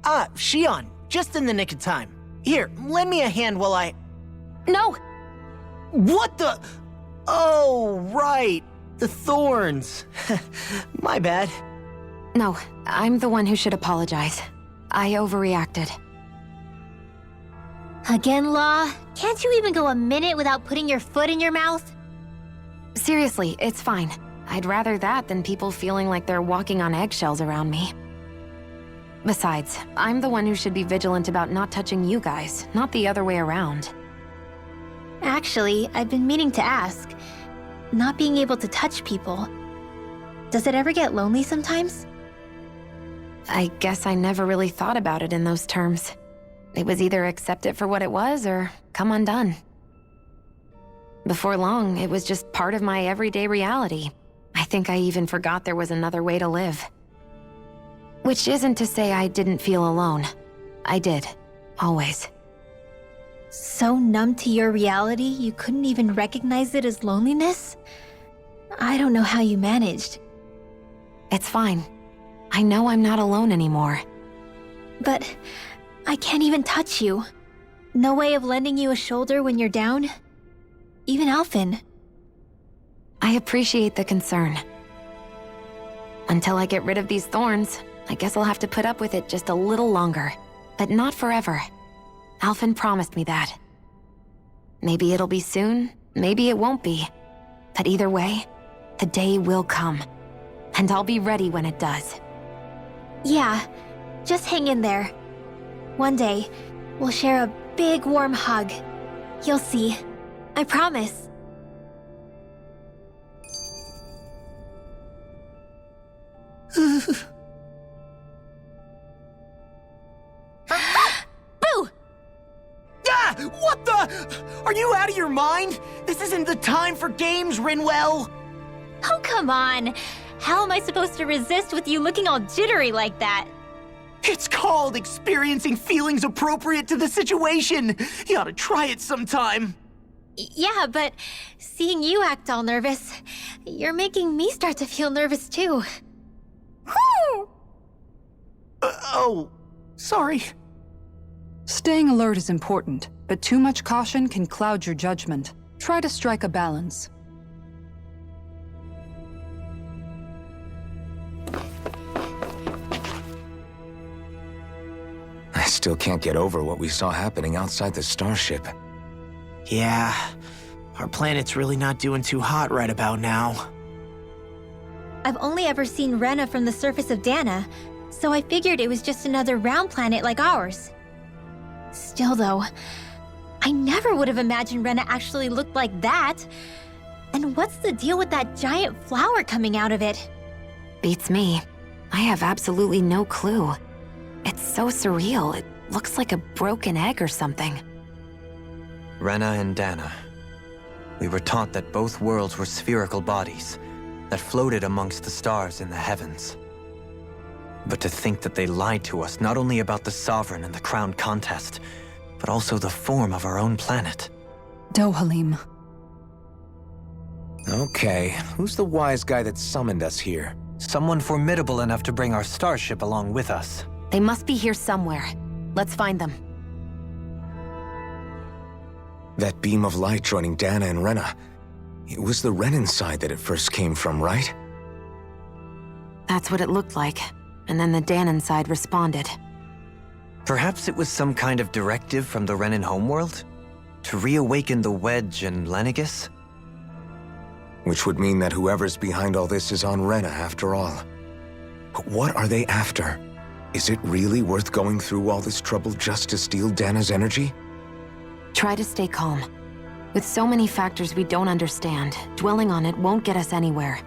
Shion, just in the nick of time. Here, lend me a hand while I... No! What the... Oh, right. The thorns. My bad. No, I'm the one who should apologize. I overreacted. Again, Law? Can't you even go a minute without putting your foot in your mouth? Seriously, it's fine. I'd rather that than people feeling like they're walking on eggshells around me. Besides, I'm the one who should be vigilant about not touching you guys, not the other way around. Actually, I've been meaning to ask. Not being able to touch people, does it ever get lonely sometimes? I guess I never really thought about it in those terms. It was either accept it for what it was or come undone. Before long, it was just part of my everyday reality. I think I even forgot there was another way to live. Which isn't to say I didn't feel alone. I did. Always. So numb to your reality, you couldn't even recognize it as loneliness? I don't know how you managed. It's fine. I know I'm not alone anymore. But I can't even touch you. No way of lending you a shoulder when you're down? Even Alphen. I appreciate the concern. Until I get rid of these thorns, I guess I'll have to put up with it just a little longer. But not forever. Alphen promised me that. Maybe it'll be soon, maybe it won't be. But either way, the day will come. And I'll be ready when it does. Yeah, just hang in there. One day, we'll share a big warm hug. You'll see. I promise. Boo! Ah! What the? Are you out of your mind? This isn't the time for games, Rinwell! Oh, come on. How am I supposed to resist with you looking all jittery like that? It's called experiencing feelings appropriate to the situation. You ought to try it sometime. Yeah, but seeing you act all nervous, you're making me start to feel nervous too. Oh, sorry. Staying alert is important, but too much caution can cloud your judgment. Try to strike a balance. I still can't get over what we saw happening outside the starship. Yeah, our planet's really not doing too hot right about now. I've only ever seen Rena from the surface of Dana, so I figured it was just another round planet like ours. Still though, I never would have imagined Rena actually looked like that. And what's the deal with that giant flower coming out of it? Beats me. I have absolutely no clue. It's so surreal. It looks like a broken egg or something. Rena and Dana. We were taught that both worlds were spherical bodies that floated amongst the stars in the heavens. But to think that they lied to us not only about the Sovereign and the Crown contest, but also the form of our own planet. Dohalim. Okay, who's the wise guy that summoned us here? Someone formidable enough to bring our starship along with us. They must be here somewhere. Let's find them. That beam of light joining Dana and Rena. It was the Renan side that it first came from, right? That's what it looked like. And then the Danon side responded. Perhaps it was some kind of directive from the Renan homeworld? To reawaken the Wedge and Lenegis? Which would mean that whoever's behind all this is on Rena after all. But what are they after? Is it really worth going through all this trouble just to steal Dana's energy? Try to stay calm. With so many factors we don't understand, dwelling on it won't get us anywhere.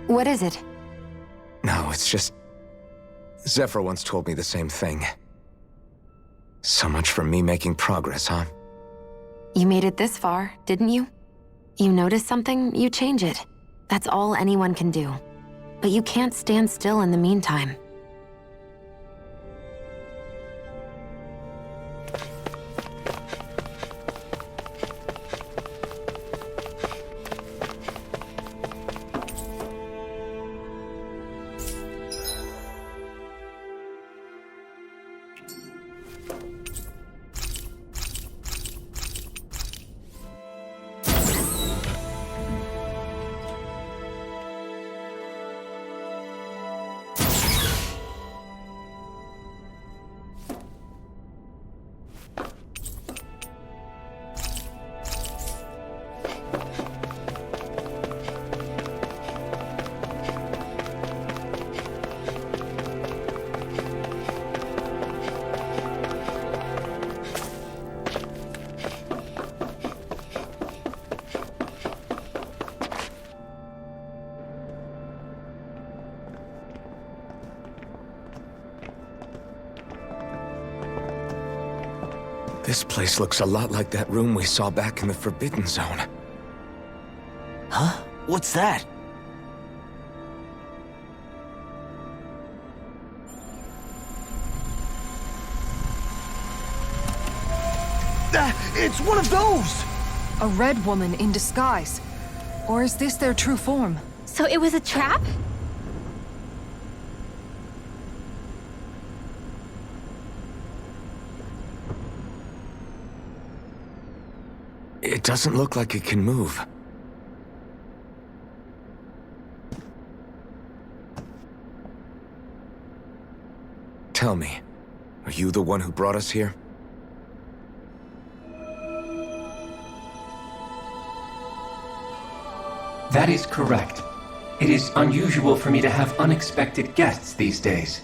What is it? No, it's just... Zephyr once told me the same thing. So much for me making progress, huh? You made it this far, didn't you? You notice something, you change it. That's all anyone can do. But you can't stand still in the meantime. This place looks a lot like that room we saw back in the Forbidden Zone. Huh? What's that? It's one of those! A red woman in disguise. Or is this their true form? So it was a trap? It doesn't look like it can move. Tell me, are you the one who brought us here? That is correct. It is unusual for me to have unexpected guests these days.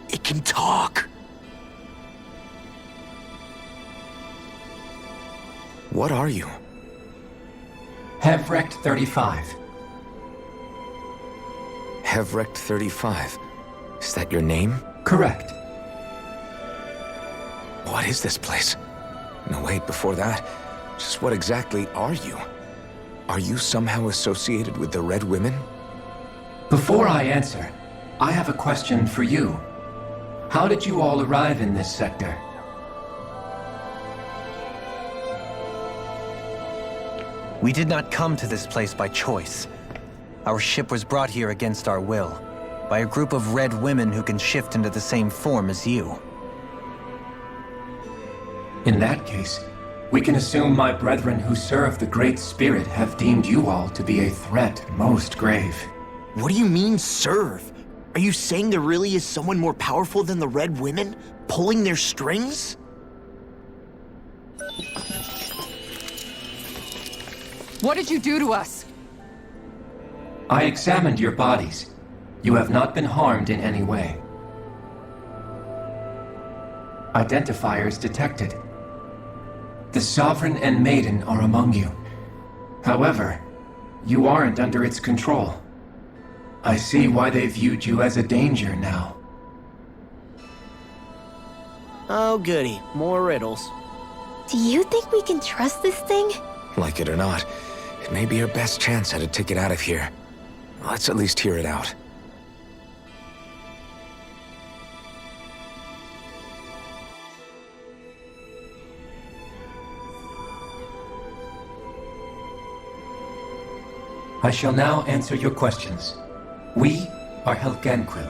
It can talk! What are you? Hevrect 35. Hevrect 35. Is that your name? Correct. What is this place? No, wait, before that, just what exactly are you? Are you somehow associated with the Red Women? Before I answer, I have a question for you. How did you all arrive in this sector? We did not come to this place by choice. Our ship was brought here against our will, by a group of red women who can shift into the same form as you. In that case, we can assume my brethren who serve the Great Spirit have deemed you all to be a threat most grave. What do you mean, serve? Are you saying there really is someone more powerful than the Red Women, pulling their strings? What did you do to us? I examined your bodies. You have not been harmed in any way. Identifiers detected. The Sovereign and Maiden are among you. However, you aren't under its control. I see why they viewed you as a danger now. Oh goody, more riddles. Do you think we can trust this thing? Like it or not, it may be our best chance at a ticket out of here. Let's at least hear it out. I shall now answer your questions. We are Helganquil.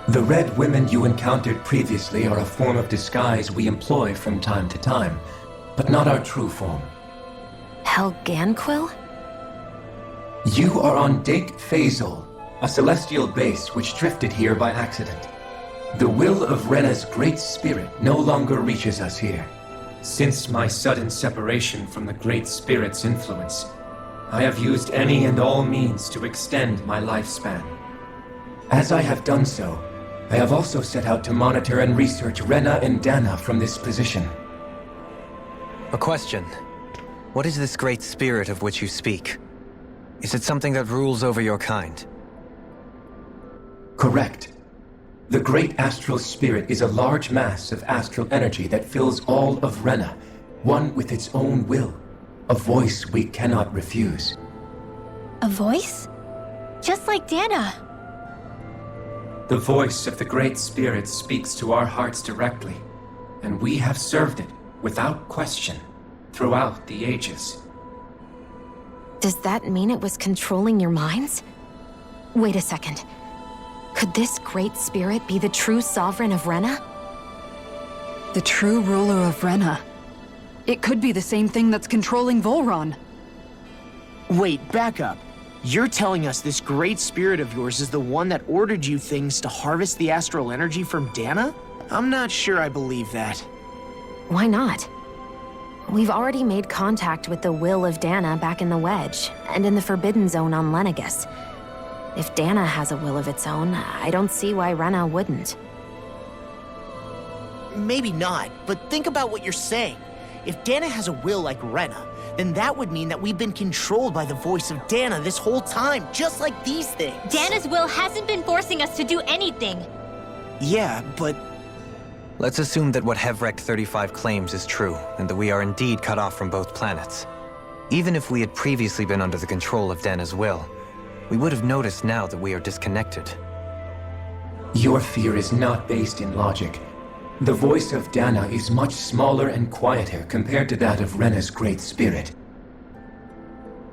The red women you encountered previously are a form of disguise we employ from time to time, but not our true form. Helganquil? You are on Dake Phasol, a celestial base which drifted here by accident. The will of Rena's great spirit no longer reaches us here. Since my sudden separation from the Great Spirit's influence, I have used any and all means to extend my lifespan. As I have done so, I have also set out to monitor and research Rena and Dana from this position. A question. What is this great spirit of which you speak? Is it something that rules over your kind? Correct. The Great Astral Spirit is a large mass of astral energy that fills all of Rena, one with its own will, a voice we cannot refuse. A voice? Just like Dana. The voice of the Great Spirit speaks to our hearts directly, and we have served it, without question, throughout the ages. Does that mean it was controlling your minds? Wait a second. Could this great spirit be the true sovereign of Rena? The true ruler of Rena. It could be the same thing that's controlling Volron. Wait, back up. You're telling us this great spirit of yours is the one that ordered you things to harvest the astral energy from Dana? I'm not sure I believe that. Why not? We've already made contact with the will of Dana back in the Wedge, and in the Forbidden Zone on Lenegus. If Dana has a will of its own, I don't see why Rena wouldn't. Maybe not, but think about what you're saying. If Dana has a will like Rena, then that would mean that we've been controlled by the voice of Dana this whole time, just like these things. Dana's will hasn't been forcing us to do anything. Yeah, but Let's assume that what Hevrect 35 claims is true, and that we are indeed cut off from both planets. Even if we had previously been under the control of Dana's will, we would have noticed now that we are disconnected. Your fear is not based in logic. The voice of Dana is much smaller and quieter compared to that of Rena's great spirit.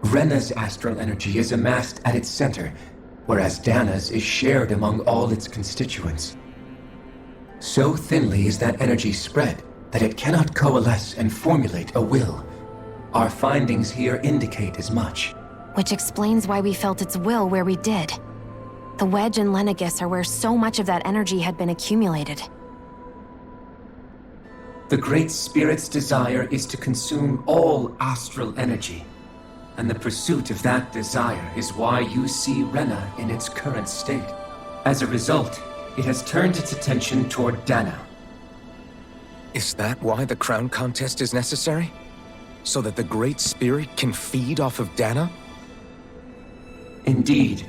Rena's astral energy is amassed at its center, whereas Dana's is shared among all its constituents. So thinly is that energy spread that it cannot coalesce and formulate a will. Our findings here indicate as much. Which explains why we felt its will where we did. The Wedge and Lenegis are where so much of that energy had been accumulated. The Great Spirit's desire is to consume all astral energy. And the pursuit of that desire is why you see Rena in its current state. As a result, it has turned its attention toward Dana. Is that why the crown contest is necessary? So that the Great Spirit can feed off of Dana? Indeed.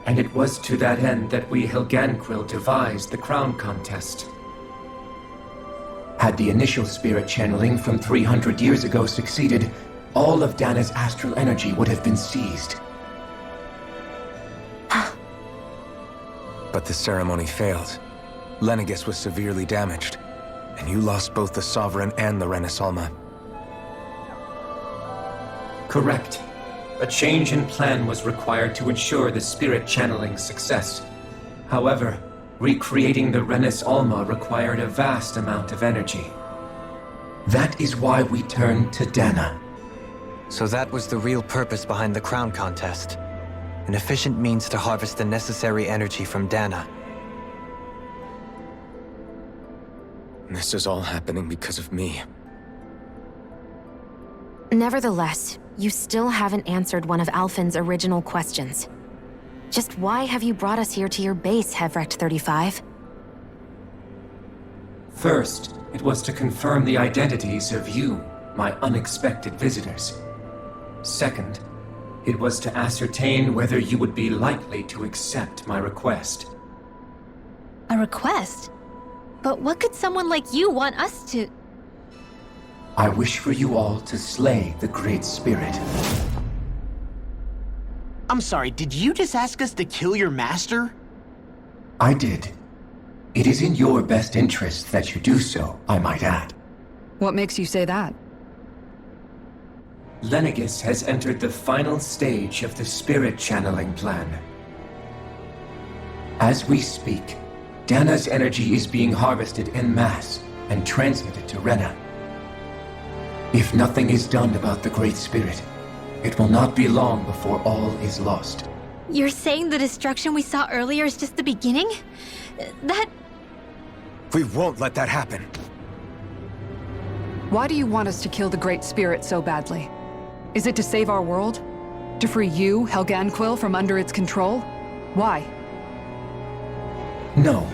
And it was to that end that we Helganquil devised the crown contest. Had the initial spirit channeling from 300 years ago succeeded, all of Dana's astral energy would have been seized. But the ceremony failed. Lenegis was severely damaged, and you lost both the Sovereign and the Renasalma. Correct. A change in plan was required to ensure the spirit channeling success. However, recreating the Renis Alma required a vast amount of energy. That is why we turned to Dana. So that was the real purpose behind the crown contest. An efficient means to harvest the necessary energy from Dana. This is all happening because of me. Nevertheless, you still haven't answered one of Alphen's original questions. Just why have you brought us here to your base, Hevrect 35? First, it was to confirm the identities of you, my unexpected visitors. Second, it was to ascertain whether you would be likely to accept my request. A request? But what could someone like you want us to... I wish for you all to slay the Great Spirit. I'm sorry, did you just ask us to kill your master? I did. It is in your best interest that you do so, I might add. What makes you say that? Lenegis has entered the final stage of the spirit channeling plan. As we speak, Dana's energy is being harvested en masse and transmitted to Rena. If nothing is done about the Great Spirit, it will not be long before all is lost. You're saying the destruction we saw earlier is just the beginning? That... We won't let that happen. Why do you want us to kill the Great Spirit so badly? Is it to save our world? To free you, Helganquil, from under its control? Why? No.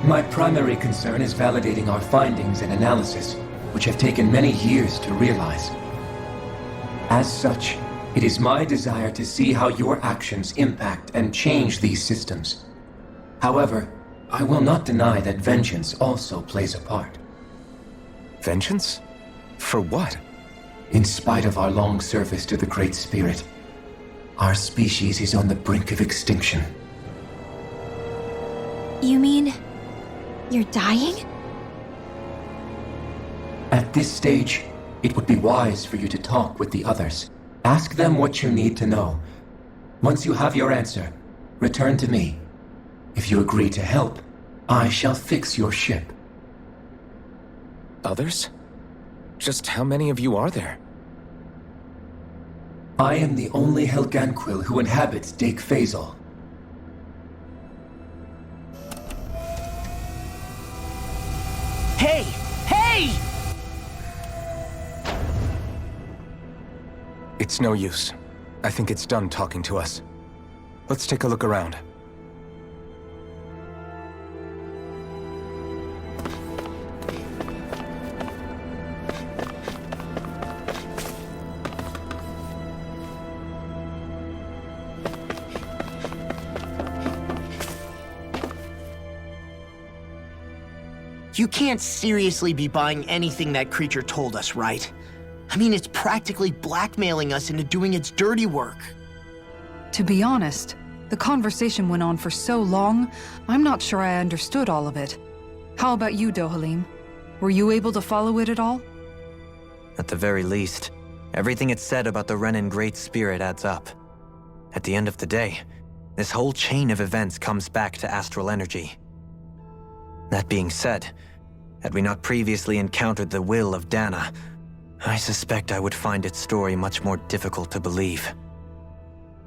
My primary concern is validating our findings and analysis, which have taken many years to realize. As such, it is my desire to see how your actions impact and change these systems. However, I will not deny that vengeance also plays a part. Vengeance? For what? In spite of our long service to the Great Spirit, our species is on the brink of extinction. You mean... you're dying? At this stage, it would be wise for you to talk with the others. Ask them what you need to know. Once you have your answer, return to me. If you agree to help, I shall fix your ship. Others? Just how many of you are there? I am the only Helganquil who inhabits Dake Phasal. Hey! Hey! It's no use. I think it's done talking to us. Let's take a look around. You can't seriously be buying anything that creature told us, right? I mean, it's practically blackmailing us into doing its dirty work. To be honest, the conversation went on for so long, I'm not sure I understood all of it. How about you, Dohalim? Were you able to follow it at all? At the very least, everything it said about the Renan Great Spirit adds up. At the end of the day, this whole chain of events comes back to astral energy. That being said, had we not previously encountered the will of Dana, I suspect I would find its story much more difficult to believe.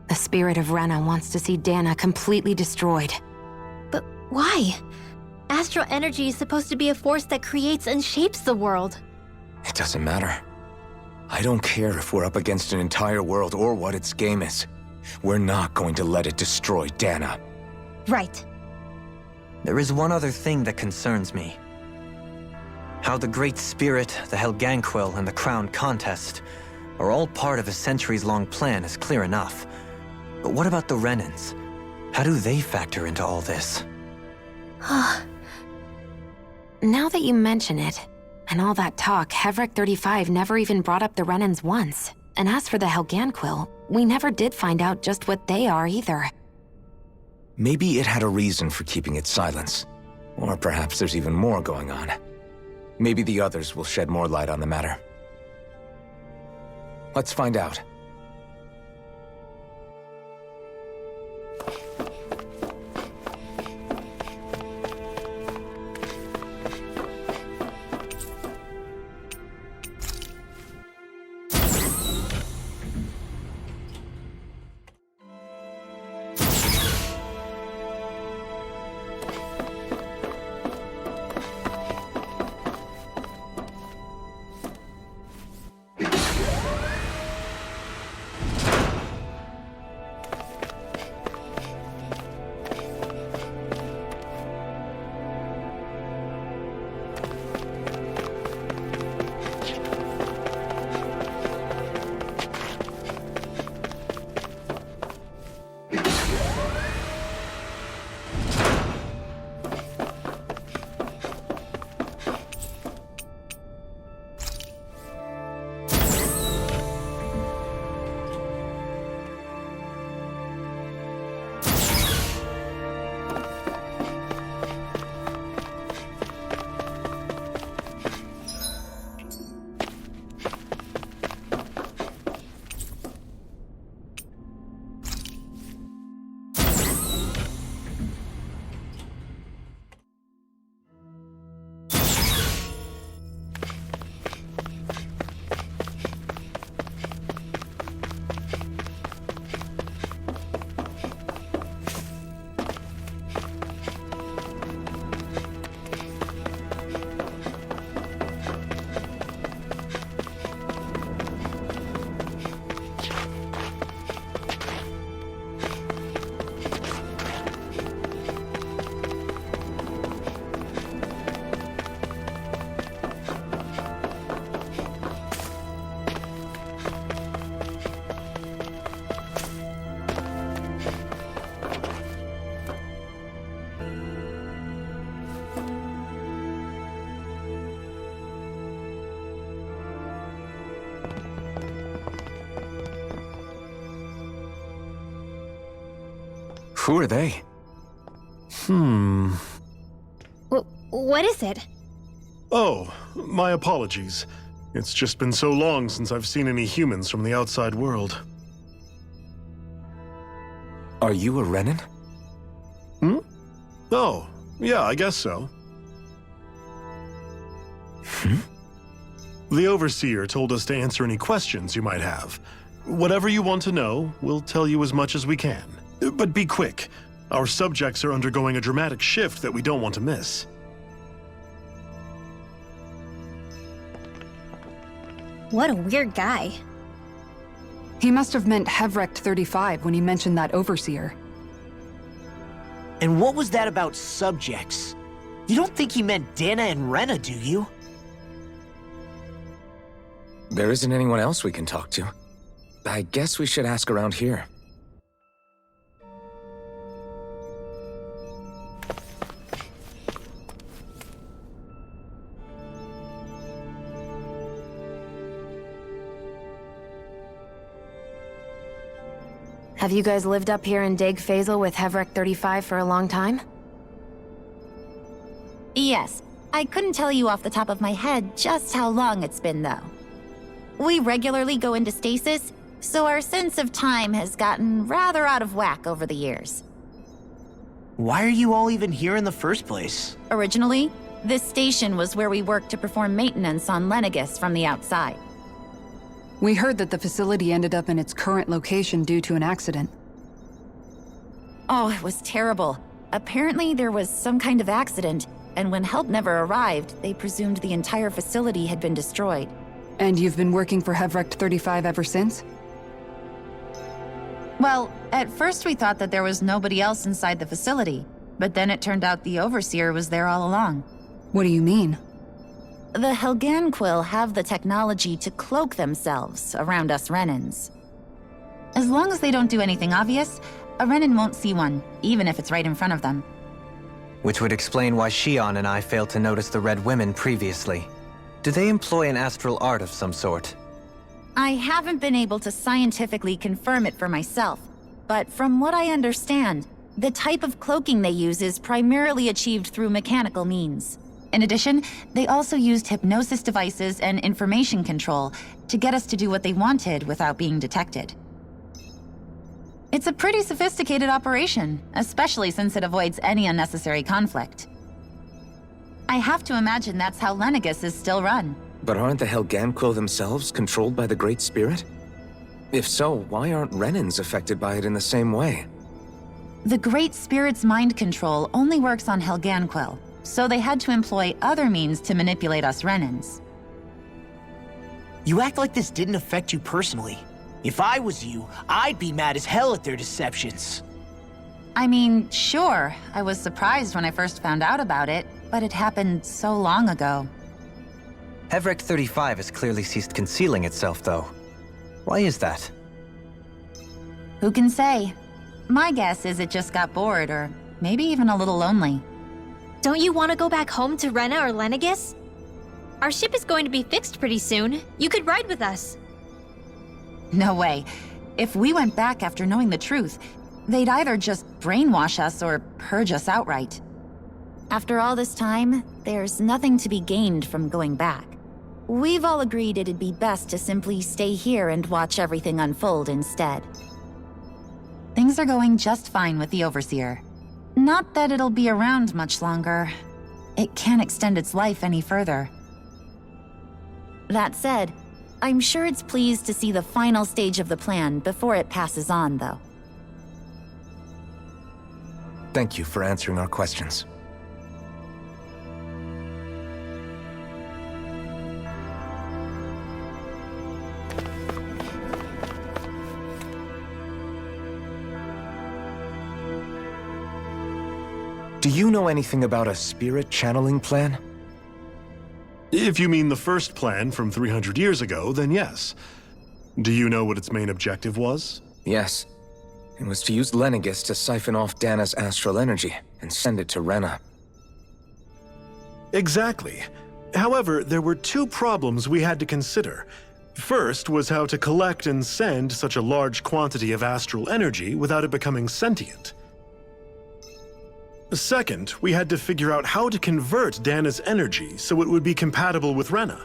The spirit of Rena wants to see Dana completely destroyed. But why? Astral energy is supposed to be a force that creates and shapes the world. It doesn't matter. I don't care if we're up against an entire world or what its game is. We're not going to let it destroy Dana. Right. There is one other thing that concerns me. How the Great Spirit, the Helganquil, and the Crown Contest are all part of a centuries-long plan is clear enough. But what about the Renans? How do they factor into all this? Now that you mention it, and all that talk, Hevrek 35 never even brought up the Renans once. And as for the Helganquil, we never did find out just what they are either. Maybe it had a reason for keeping its silence. Or perhaps there's even more going on. Maybe the others will shed more light on the matter. Let's find out. Who are they? What is it? Oh, my apologies. It's just been so long since I've seen any humans from the outside world. Are you a Renan? Oh, yeah, I guess so. The Overseer told us to answer any questions you might have. Whatever you want to know, we'll tell you as much as we can. But be quick. Our subjects are undergoing a dramatic shift that we don't want to miss. What a weird guy. He must have meant Hevrek 35 when he mentioned that Overseer. And what was that about subjects? You don't think he meant Dana and Rena, do you? There isn't anyone else we can talk to. I guess we should ask around here. Have you guys lived up here in Deg Faisal with Hevrek 35 for a long time? Yes. I couldn't tell you off the top of my head just how long it's been, though. We regularly go into stasis, so our sense of time has gotten rather out of whack over the years. Why are you all even here in the first place? Originally, this station was where we worked to perform maintenance on Lenegis from the outside. We heard that the facility ended up in its current location due to an accident. Oh, it was terrible. Apparently there was some kind of accident, and when help never arrived, they presumed the entire facility had been destroyed. And you've been working for Hevrek 35 ever since? Well, at first we thought that there was nobody else inside the facility, but then it turned out the Overseer was there all along. What do you mean? The Helganquil have the technology to cloak themselves around us Renans. As long as they don't do anything obvious, a Renan won't see one, even if it's right in front of them. Which would explain why Shion and I failed to notice the Red Women previously. Do they employ an astral art of some sort? I haven't been able to scientifically confirm it for myself, but from what I understand, the type of cloaking they use is primarily achieved through mechanical means. In addition, they also used hypnosis devices and information control to get us to do what they wanted without being detected. It's a pretty sophisticated operation, especially since it avoids any unnecessary conflict. I have to imagine that's how Lenegis is still run. But aren't the Helganquil themselves controlled by the Great Spirit? If so, why aren't Renans affected by it in the same way? The Great Spirit's mind control only works on Helganquil, so they had to employ other means to manipulate us Renans. You act like this didn't affect you personally. If I was you, I'd be mad as hell at their deceptions. I mean, sure, I was surprised when I first found out about it, but it happened so long ago. Hevrek 35 has clearly ceased concealing itself, though. Why is that? Who can say? My guess is it just got bored, or maybe even a little lonely. Don't you want to go back home to Rena or Lenegis? Our ship is going to be fixed pretty soon. You could ride with us. No way. If we went back after knowing the truth, they'd either just brainwash us or purge us outright. After all this time, there's nothing to be gained from going back. We've all agreed it'd be best to simply stay here and watch everything unfold instead. Things are going just fine with the Overseer. Not that it'll be around much longer. It can't extend its life any further. That said, I'm sure it's pleased to see the final stage of the plan before it passes on, though. Thank you for answering our questions. Do you know anything about a spirit channeling plan? If you mean the first plan from 300 years ago, then yes. Do you know what its main objective was? Yes. It was to use Lenegis to siphon off Dana's astral energy and send it to Rena. Exactly. However, there were two problems we had to consider. First was how to collect and send such a large quantity of astral energy without it becoming sentient. Second, we had to figure out how to convert Dana's energy so it would be compatible with Rena.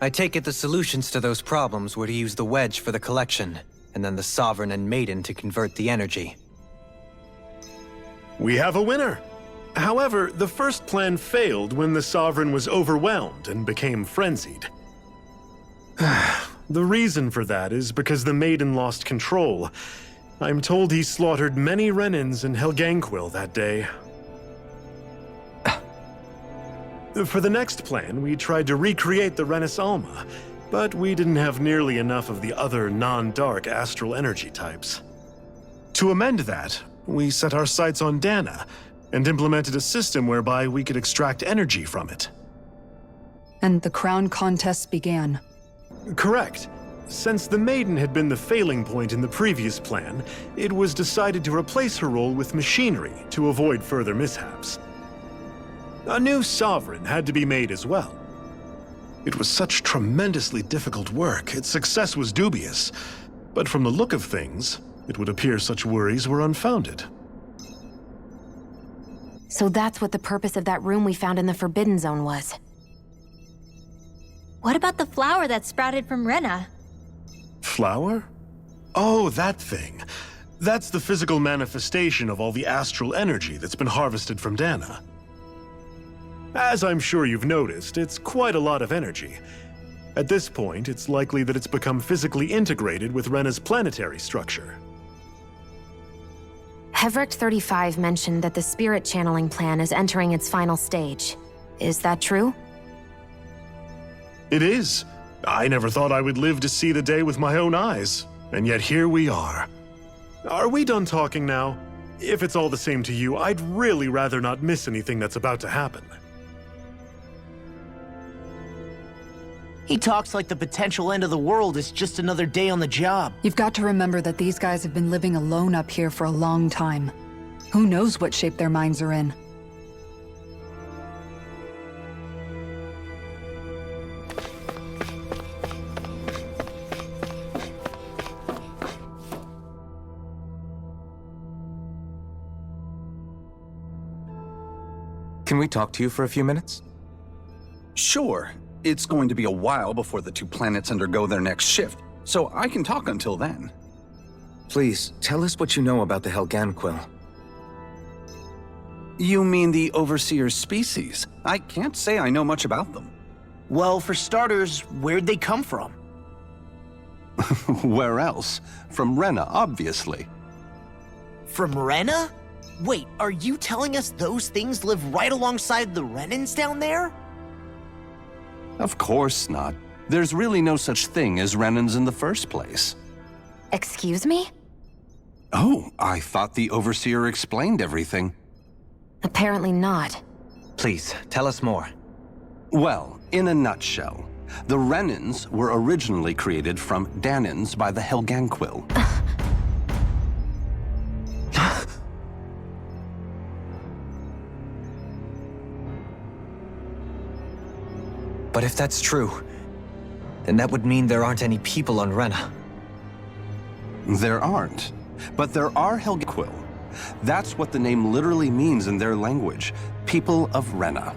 I take it the solutions to those problems were to use the wedge for the collection, and then the Sovereign and Maiden to convert the energy. We have a winner! However, the first plan failed when the Sovereign was overwhelmed and became frenzied. The reason for that is because the Maiden lost control. I'm told he slaughtered many Renans in Helganquil that day. For the next plan, we tried to recreate the Renis Alma, but we didn't have nearly enough of the other non-dark astral energy types. To amend that, we set our sights on Dana and implemented a system whereby we could extract energy from it. And the crown contests began. Correct. Since the Maiden had been the failing point in the previous plan, it was decided to replace her role with machinery to avoid further mishaps. A new Sovereign had to be made as well. It was such tremendously difficult work, its success was dubious. But from the look of things, it would appear such worries were unfounded. So that's what the purpose of that room we found in the Forbidden Zone was. What about the flower that sprouted from Rena? Flower? Oh, that thing. That's the physical manifestation of all the astral energy that's been harvested from Dana. As I'm sure you've noticed, it's quite a lot of energy. At this point, it's likely that it's become physically integrated with Rena's planetary structure. Hevricht 35 mentioned that the spirit channeling plan is entering its final stage. Is that true? It is. I never thought I would live to see the day with my own eyes, and yet here we are. Are we done talking now? If it's all the same to you, I'd really rather not miss anything that's about to happen. He talks like the potential end of the world is just another day on the job. You've got to remember that these guys have been living alone up here for a long time. Who knows what shape their minds are in? Can we talk to you for a few minutes? Sure. It's going to be a while before the two planets undergo their next shift, so I can talk until then. Please, tell us what you know about the Helganquill. You mean the Overseer's species? I can't say I know much about them. Well, for starters, where'd they come from? Where else? From Rena, obviously. From Rena? Wait, are you telling us those things live right alongside the Renans down there? Of course not. There's really no such thing as Renans in the first place. Excuse me? Oh, I thought the Overseer explained everything. Apparently not. Please, tell us more. Well, in a nutshell, the Renans were originally created from Danans by the Helganquill. But if that's true, then that would mean there aren't any people on Rena. There aren't, but there are Helganquill. That's what the name literally means in their language, people of Rena.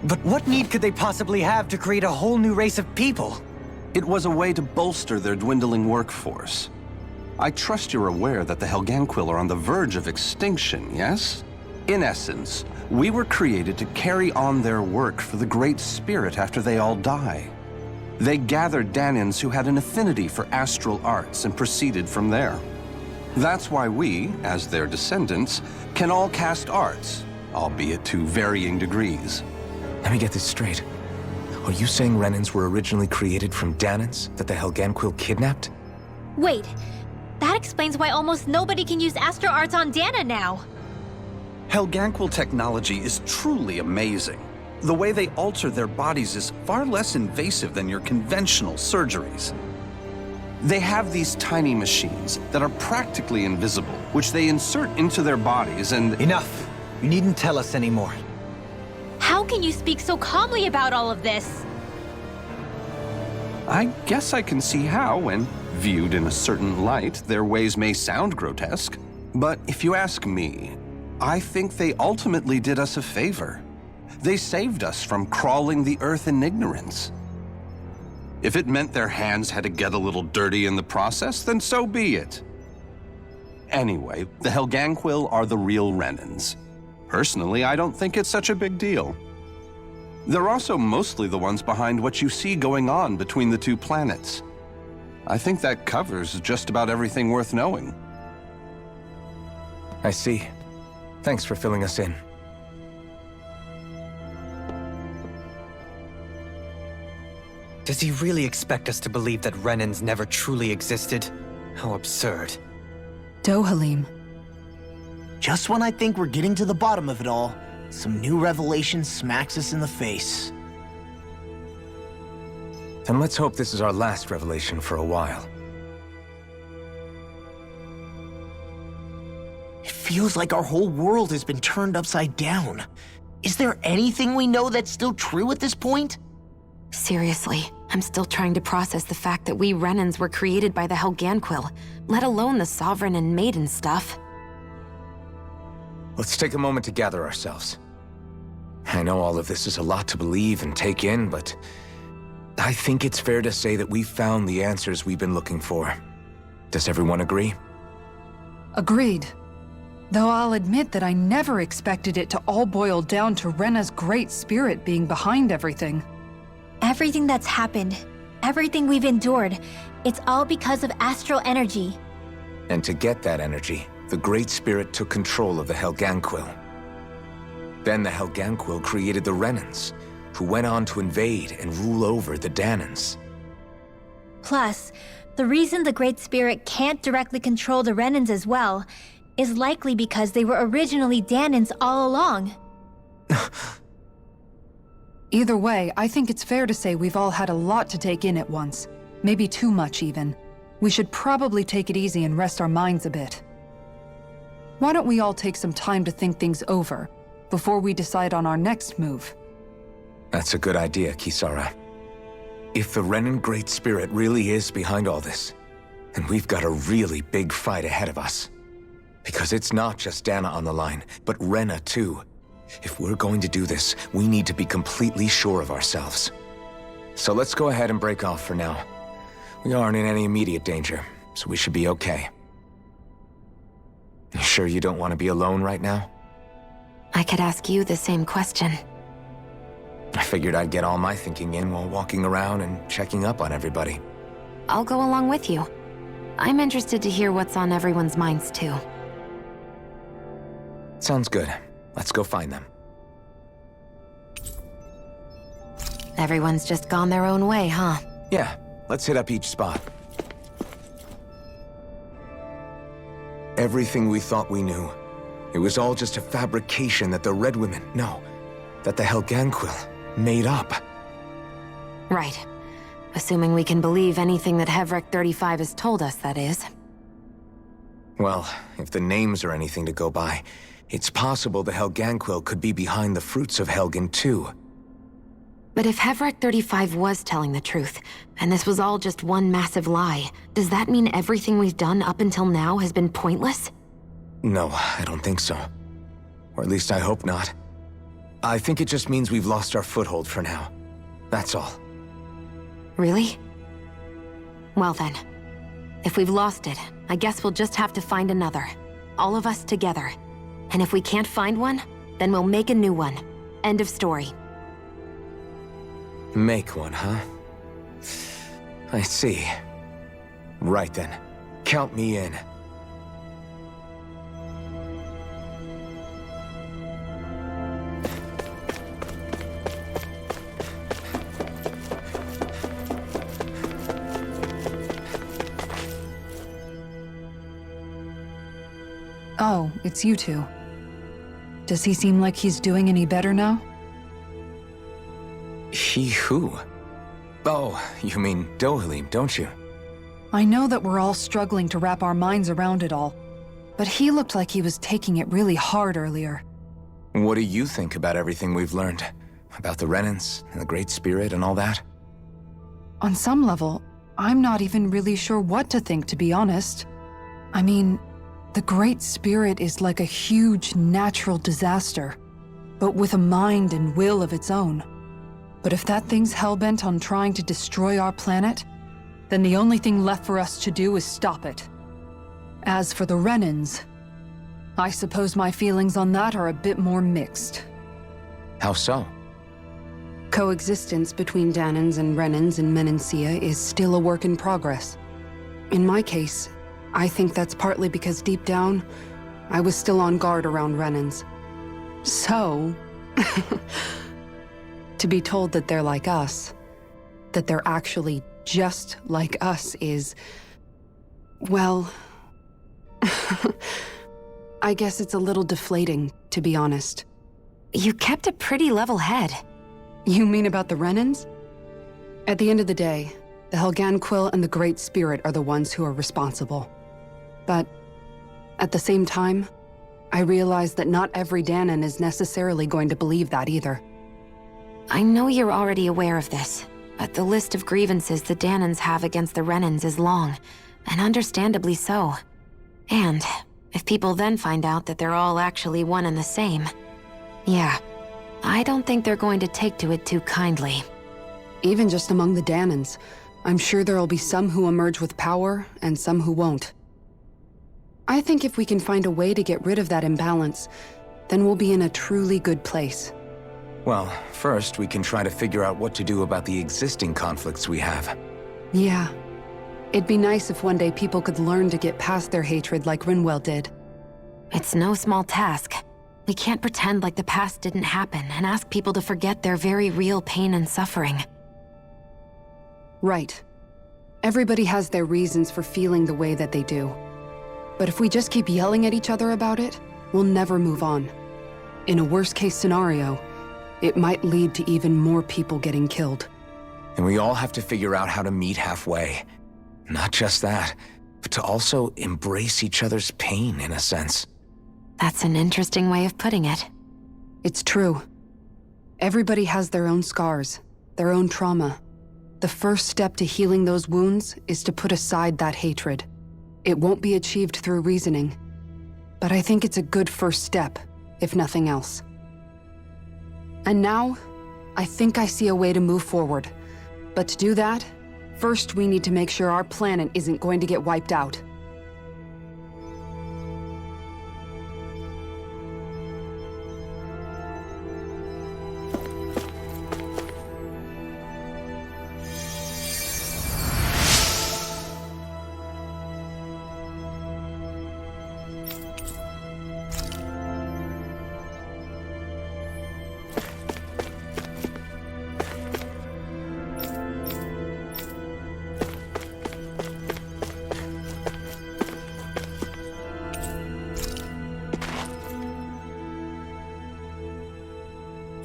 But what need could they possibly have to create a whole new race of people? It was a way to bolster their dwindling workforce. I trust you're aware that the Helganquill are on the verge of extinction, yes? In essence, we were created to carry on their work for the Great Spirit after they all die. They gathered Danans who had an affinity for astral arts and proceeded from there. That's why we, as their descendants, can all cast arts, albeit to varying degrees. Let me get this straight. Are you saying Renans were originally created from Danans that the Helganquill kidnapped? Wait, that explains why almost nobody can use astral arts on Dana now. Helganquill technology is truly amazing. The way they alter their bodies is far less invasive than your conventional surgeries. They have these tiny machines that are practically invisible, which they insert into their bodies and— Enough! You needn't tell us anymore. How can you speak so calmly about all of this? I guess I can see how, when viewed in a certain light, their ways may sound grotesque. But if you ask me, I think they ultimately did us a favor. They saved us from crawling the earth in ignorance. If it meant their hands had to get a little dirty in the process, then so be it. Anyway, the Helganquill are the real Renans. Personally, I don't think it's such a big deal. They're also mostly the ones behind what you see going on between the two planets. I think that covers just about everything worth knowing. I see. Thanks for filling us in. Does he really expect us to believe that Renans never truly existed? How absurd. Dohalim. Just when I think we're getting to the bottom of it all, some new revelation smacks us in the face. Then let's hope this is our last revelation for a while. It feels like our whole world has been turned upside down. Is there anything we know that's still true at this point? Seriously, I'm still trying to process the fact that we Renans were created by the Helganquil, let alone the Sovereign and Maiden stuff. Let's take a moment to gather ourselves. I know all of this is a lot to believe and take in, but I think it's fair to say that we've found the answers we've been looking for. Does everyone agree? Agreed. Though I'll admit that I never expected it to all boil down to Rena's great spirit being behind everything. Everything that's happened, everything we've endured, it's all because of astral energy. And to get that energy, the Great Spirit took control of the Helganquil. Then the Helganquil created the Renans, who went on to invade and rule over the Danans. Plus, the reason the Great Spirit can't directly control the Renans as well is likely because they were originally Danans all along. Either way, I think it's fair to say we've all had a lot to take in at once. Maybe too much, even. We should probably take it easy and rest our minds a bit. Why don't we all take some time to think things over, before we decide on our next move? That's a good idea, Kisara. If the Renan Great Spirit really is behind all this, then we've got a really big fight ahead of us. Because it's not just Dana on the line, but Rena too. If we're going to do this, we need to be completely sure of ourselves. So let's go ahead and break off for now. We aren't in any immediate danger, so we should be okay. You sure you don't want to be alone right now? I could ask you the same question. I figured I'd get all my thinking in while walking around and checking up on everybody. I'll go along with you. I'm interested to hear what's on everyone's minds too. Sounds good. Let's go find them. Everyone's just gone their own way, huh? Yeah, let's hit up each spot. Everything we thought we knew, it was all just a fabrication that the Red Women, no, that the Helganquil made up. Right. Assuming we can believe anything that Hevrek 35 has told us, that is. Well, if the names are anything to go by, it's possible the Helganquil could be behind the fruits of Helgen too. But if Hevrek 35 was telling the truth, and this was all just one massive lie, does that mean everything we've done up until now has been pointless? No, I don't think so. Or at least I hope not. I think it just means we've lost our foothold for now. That's all. Really? Well then, if we've lost it, I guess we'll just have to find another. All of us together. And if we can't find one, then we'll make a new one. End of story. Make one, huh? I see. Right then. Count me in. Oh, it's you two. Does he seem like he's doing any better now? He who? Oh, you mean Dohalim, don't you? I know that we're all struggling to wrap our minds around it all, but he looked like he was taking it really hard earlier. What do you think about everything we've learned? About the Renans and the Great Spirit and all that? On some level, I'm not even really sure what to think, to be honest. I mean, the Great Spirit is like a huge natural disaster, but with a mind and will of its own. But if that thing's hellbent on trying to destroy our planet, then the only thing left for us to do is stop it. As for the Renans, I suppose my feelings on that are a bit more mixed. How so? Coexistence between Danans and Renans in Menancia is still a work in progress. In my case, I think that's partly because deep down, I was still on guard around Renans. So, to be told that they're like us, that they're actually just like us is, well, I guess it's a little deflating, to be honest. You kept a pretty level head. You mean about the Renans? At the end of the day, the Helganquil and the Great Spirit are the ones who are responsible. But at the same time, I realize that not every Danan is necessarily going to believe that either. I know you're already aware of this, but the list of grievances the Danans have against the Renans is long, and understandably so. And if people then find out that they're all actually one and the same, yeah, I don't think they're going to take to it too kindly. Even just among the Danans, I'm sure there'll be some who emerge with power and some who won't. I think if we can find a way to get rid of that imbalance, then we'll be in a truly good place. Well, first we can try to figure out what to do about the existing conflicts we have. Yeah. It'd be nice if one day people could learn to get past their hatred like Rinwell did. It's no small task. We can't pretend like the past didn't happen and ask people to forget their very real pain and suffering. Right. Everybody has their reasons for feeling the way that they do. But if we just keep yelling at each other about it, we'll never move on. In a worst-case scenario, it might lead to even more people getting killed. And we all have to figure out how to meet halfway. Not just that, but to also embrace each other's pain, in a sense. That's an interesting way of putting it. It's true. Everybody has their own scars, their own trauma. The first step to healing those wounds is to put aside that hatred. It won't be achieved through reasoning, but I think it's a good first step, if nothing else. And now, I think I see a way to move forward. But to do that, first we need to make sure our planet isn't going to get wiped out.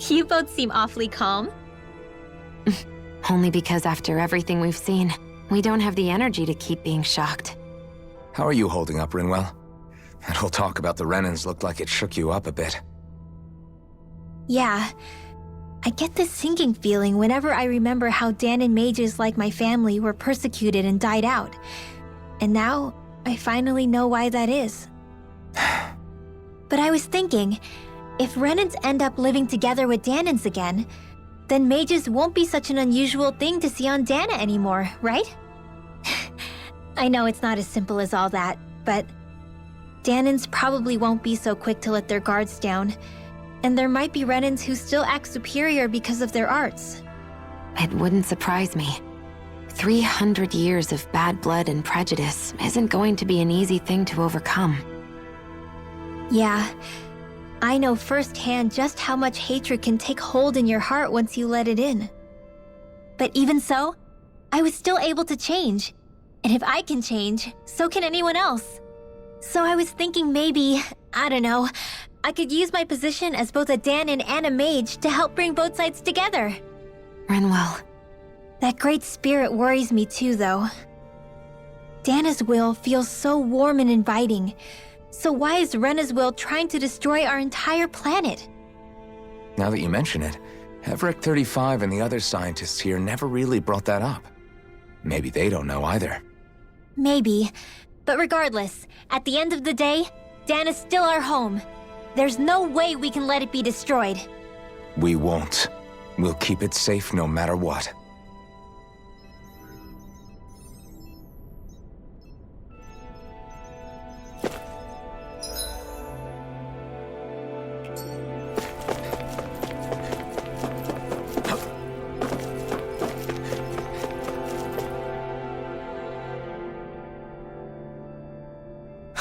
You both seem awfully calm. Only because after everything we've seen, we don't have the energy to keep being shocked. How are you holding up, Rinwell? That whole talk about the Renans looked like it shook you up a bit. Yeah. I get this sinking feeling whenever I remember how Danan mages like my family were persecuted and died out. And now, I finally know why that is. But I was thinking, if Renans end up living together with Danans again, then mages won't be such an unusual thing to see on Dana anymore, right? I know it's not as simple as all that, but Danans probably won't be so quick to let their guards down, and there might be Renans who still act superior because of their arts. It wouldn't surprise me. 300 years of bad blood and prejudice isn't going to be an easy thing to overcome. Yeah, I know firsthand just how much hatred can take hold in your heart once you let it in. But even so, I was still able to change. And if I can change, so can anyone else. So I was thinking maybe, I don't know, I could use my position as both a Danan and a mage to help bring both sides together. Rinwell. That great spirit worries me too, though. Dana's will feels so warm and inviting. So why is Rena's will trying to destroy our entire planet? Now that you mention it, Everett 35 and the other scientists here never really brought that up. Maybe they don't know either. Maybe. But regardless, at the end of the day, Dana's still our home. There's no way we can let it be destroyed. We won't. We'll keep it safe no matter what.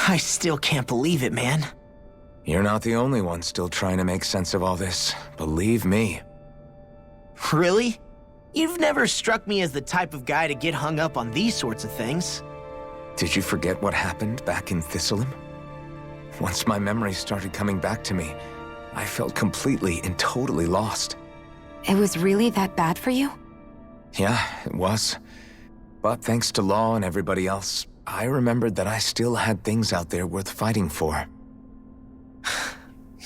I still can't believe it, man. You're not the only one still trying to make sense of all this. Believe me. Really? You've never struck me as the type of guy to get hung up on these sorts of things. Did you forget what happened back in Thistleum? Once my memories started coming back to me, I felt completely and totally lost. It was really that bad for you? Yeah, it was. But thanks to Law and everybody else, I remembered that I still had things out there worth fighting for.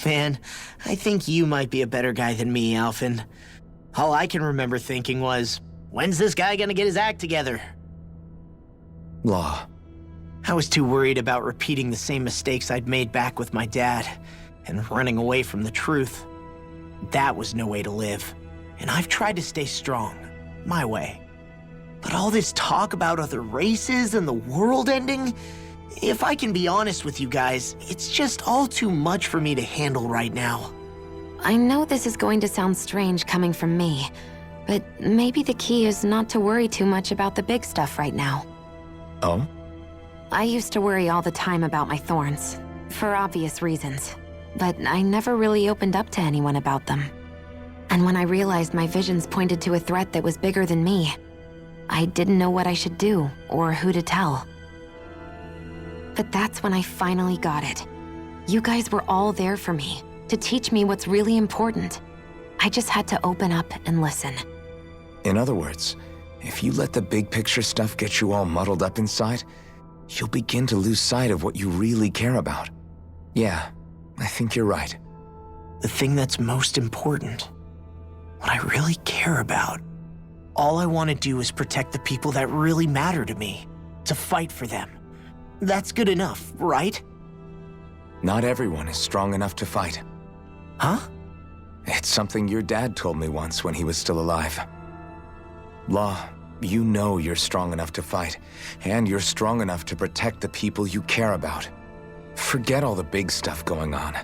Man, I think you might be a better guy than me, Alphen. All I can remember thinking was, When's this guy gonna get his act together? Law. I was too worried about repeating the same mistakes I'd made back with my dad and running away from the truth. That was no way to live, and I've tried to stay strong, my way. But all this talk about other races and the world ending, if I can be honest with you guys, it's just all too much for me to handle right now. I know this is going to sound strange coming from me, but maybe the key is not to worry too much about the big stuff right now. Oh? I used to worry all the time about my thorns, for obvious reasons, but I never really opened up to anyone about them. And when I realized my visions pointed to a threat that was bigger than me, I didn't know what I should do or who to tell. But that's when I finally got it. You guys were all there for me, to teach me what's really important. I just had to open up and listen. In other words, if you let the big picture stuff get you all muddled up inside, you'll begin to lose sight of what you really care about. Yeah, I think you're right. The thing that's most important, what I really care about. All I want to do is protect the people that really matter to me, to fight for them. That's good enough, right? Not everyone is strong enough to fight. Huh? It's something your dad told me once when he was still alive. Law, you know you're strong enough to fight, and you're strong enough to protect the people you care about. Forget all the big stuff going on.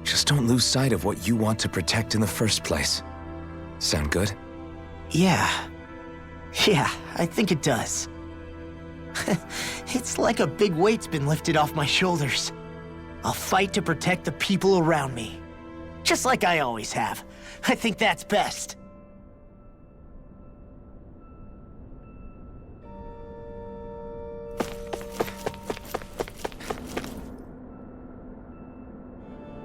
Just don't lose sight of what you want to protect in the first place. Sound good? Yeah, I think it does. It's like a big weight's been lifted off my shoulders. I'll fight to protect the people around me. Just like I always have. I think that's best.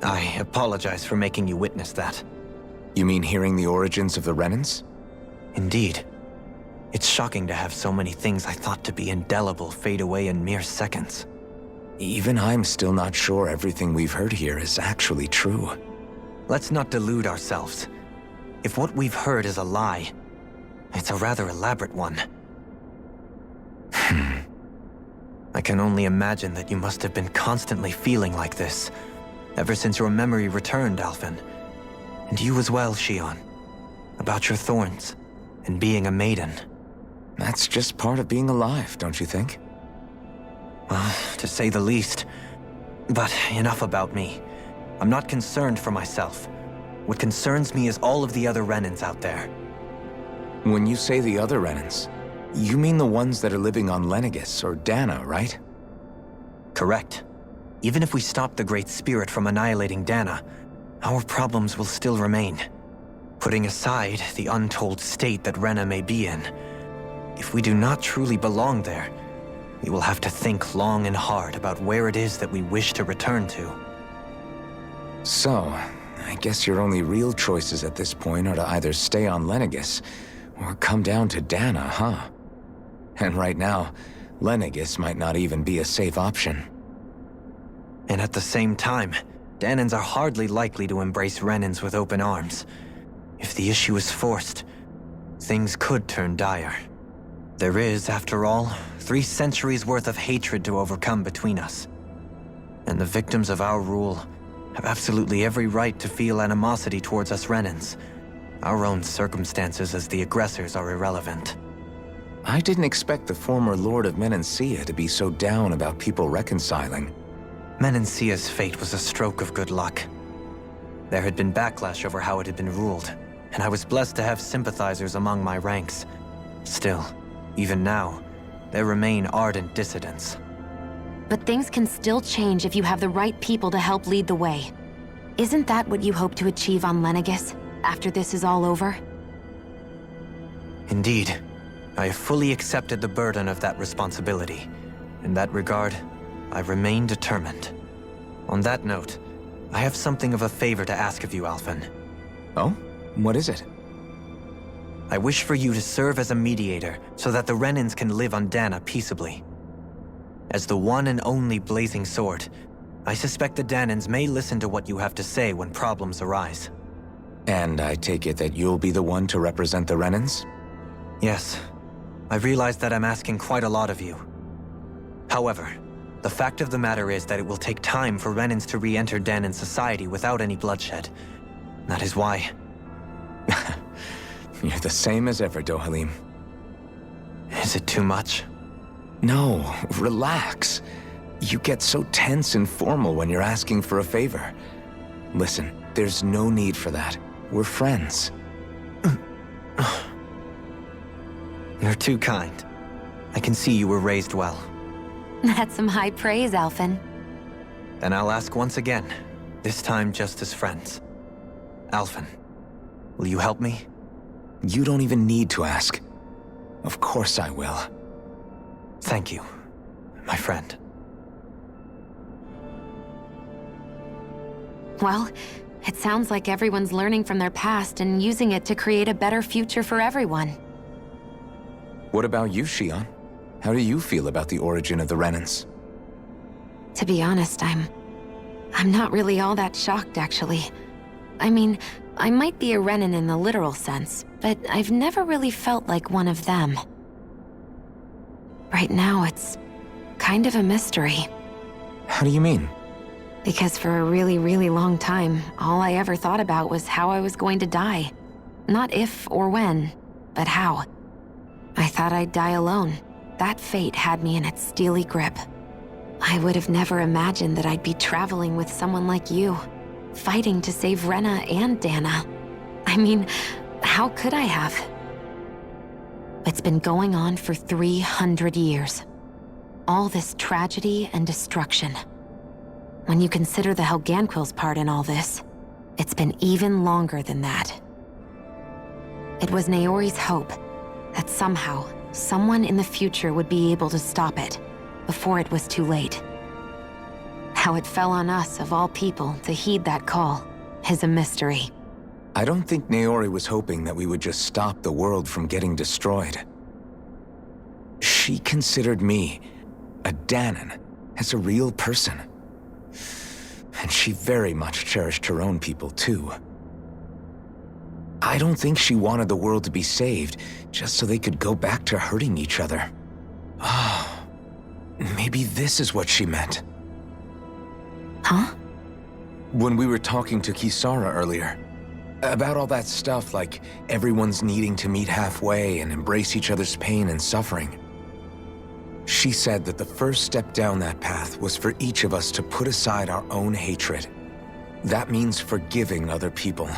I apologize for making you witness that. You mean hearing the origins of the Renans? Indeed. It's shocking to have so many things I thought to be indelible fade away in mere seconds. Even I'm still not sure everything we've heard here is actually true. Let's not delude ourselves. If what we've heard is a lie, it's a rather elaborate one. I can only imagine that you must have been constantly feeling like this, ever since your memory returned, Alphen. And you as well, Shion. About your thorns, and being a maiden. That's just part of being alive, don't you think? Well, to say the least. But enough about me. I'm not concerned for myself. What concerns me is all of the other Renans out there. When you say the other Renans, you mean the ones that are living on Lenegis or Dana, right? Correct. Even if we stop the Great Spirit from annihilating Dana, our problems will still remain. Putting aside the untold state that Rena may be in, if we do not truly belong there, we will have to think long and hard about where it is that we wish to return to. So, I guess your only real choices at this point are to either stay on Lenegis or come down to Dana, huh? And right now, Lenegis might not even be a safe option. And at the same time, Danans are hardly likely to embrace Renans with open arms. If the issue is forced, things could turn dire. There is, after all, 3 centuries worth of hatred to overcome between us. And the victims of our rule have absolutely every right to feel animosity towards us Renans. Our own circumstances as the aggressors are irrelevant. I didn't expect the former Lord of Menancia to be so down about people reconciling. Menancia's fate was a stroke of good luck. There had been backlash over how it had been ruled, and I was blessed to have sympathizers among my ranks. Still, even now, there remain ardent dissidents. But things can still change if you have the right people to help lead the way. Isn't that what you hope to achieve on Lenegis, after this is all over? Indeed. I have fully accepted the burden of that responsibility. In that regard, I remain determined. On that note, I have something of a favor to ask of you, Alphen. Oh? What is it? I wish for you to serve as a mediator so that the Renans can live on Dana peaceably. As the one and only Blazing Sword, I suspect the Danans may listen to what you have to say when problems arise. And I take it that you'll be the one to represent the Renans? Yes, I realize that I'm asking quite a lot of you. However, the fact of the matter is that it will take time for Renans to re-enter Danan society without any bloodshed. That is why... You're the same as ever, Dohalim. Is it too much? No, relax. You get so tense and formal when you're asking for a favor. Listen, there's no need for that. We're friends. You're too kind. I can see you were raised well. That's some high praise, Alphen. Then I'll ask once again, this time just as friends. Alphen, will you help me? You don't even need to ask. Of course I will. Thank you, my friend. Well, it sounds like everyone's learning from their past and using it to create a better future for everyone. What about you, Shion? How do you feel about the origin of the Renans? To be honest, I'm not really all that shocked, actually. I mean, I might be a Renan in the literal sense, but I've never really felt like one of them. Right now, it's kind of a mystery. How do you mean? Because for a really, really long time, all I ever thought about was how I was going to die. Not if or when, but how. I thought I'd die alone. That fate had me in its steely grip. I would have never imagined that I'd be traveling with someone like you, fighting to save Rena and Dana. I mean, how could I have? It's been going on for 300 years. All this tragedy and destruction. When you consider the Helganquil's part in all this, it's been even longer than that. It was Naori's hope that somehow, someone in the future would be able to stop it before it was too late. How it fell on us, of all people, to heed that call is a mystery. I don't think Naori was hoping that we would just stop the world from getting destroyed. She considered me, a Danan, as a real person. And she very much cherished her own people, too. I don't think she wanted the world to be saved just so they could go back to hurting each other. Ah, maybe this is what she meant. Huh? When we were talking to Kisara earlier, about all that stuff like everyone's needing to meet halfway and embrace each other's pain and suffering. She said that the first step down that path was for each of us to put aside our own hatred. That means forgiving other people,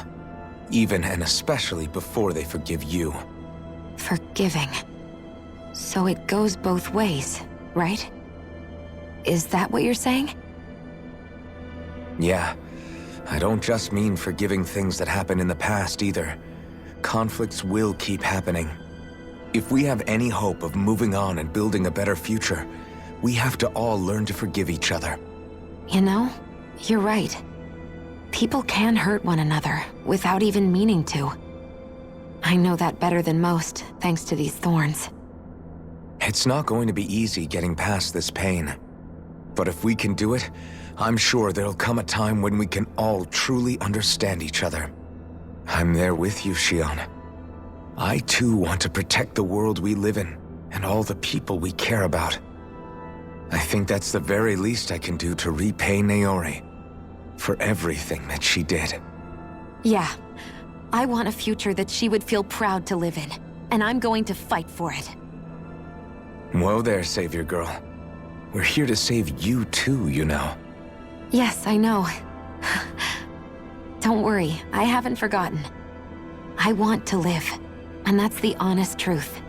even and especially before they forgive you. Forgiving. So it goes both ways, right? Is that what you're saying? Yeah. I don't just mean forgiving things that happened in the past either. Conflicts will keep happening. If we have any hope of moving on and building a better future, we have to all learn to forgive each other. You know, you're right. People can hurt one another without even meaning to. I know that better than most, thanks to these thorns. It's not going to be easy getting past this pain. But if we can do it, I'm sure there'll come a time when we can all truly understand each other. I'm there with you, Shion. I too want to protect the world we live in, and all the people we care about. I think that's the very least I can do to repay Naori for everything that she did. Yeah. I want a future that she would feel proud to live in, and I'm going to fight for it. Whoa there, Savior Girl. We're here to save you too, you know. Yes, I know. Don't worry, I haven't forgotten. I want to live, and that's the honest truth.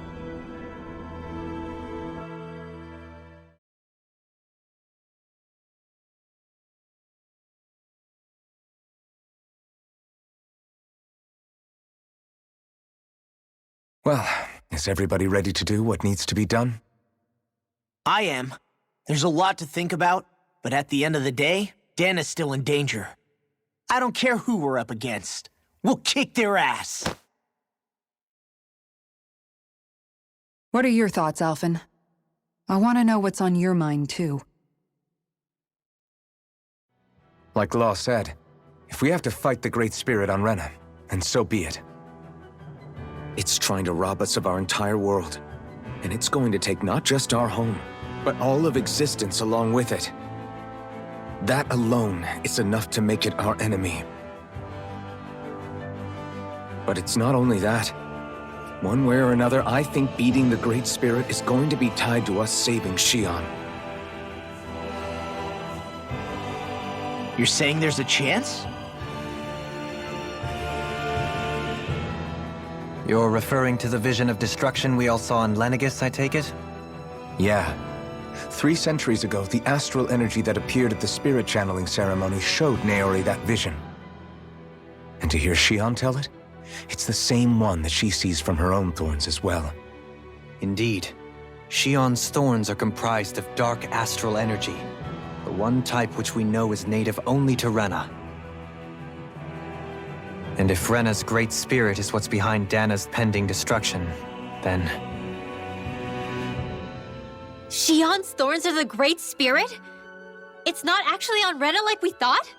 Well, is everybody ready to do what needs to be done? I am. There's a lot to think about, but at the end of the day, Dan is still in danger. I don't care who we're up against. We'll kick their ass. What are your thoughts, Alphen? I want to know what's on your mind, too. Like Law said, if we have to fight the Great Spirit on Rena, then so be it. It's trying to rob us of our entire world. And it's going to take not just our home, but all of existence along with it. That alone is enough to make it our enemy. But it's not only that. One way or another, I think beating the Great Spirit is going to be tied to us saving Xion. You're saying there's a chance? You're referring to the vision of destruction we all saw in Lenegis, I take it? Yeah. 3 centuries ago, the astral energy that appeared at the spirit channeling ceremony showed Naori that vision. And to hear Xion tell it, it's the same one that she sees from her own thorns as well. Indeed. Xion's thorns are comprised of dark astral energy, the one type which we know is native only to Rena. And if Rena's great spirit is what's behind Dana's pending destruction, then... Xion's thorns are the Great Spirit? It's not actually on Rena like we thought?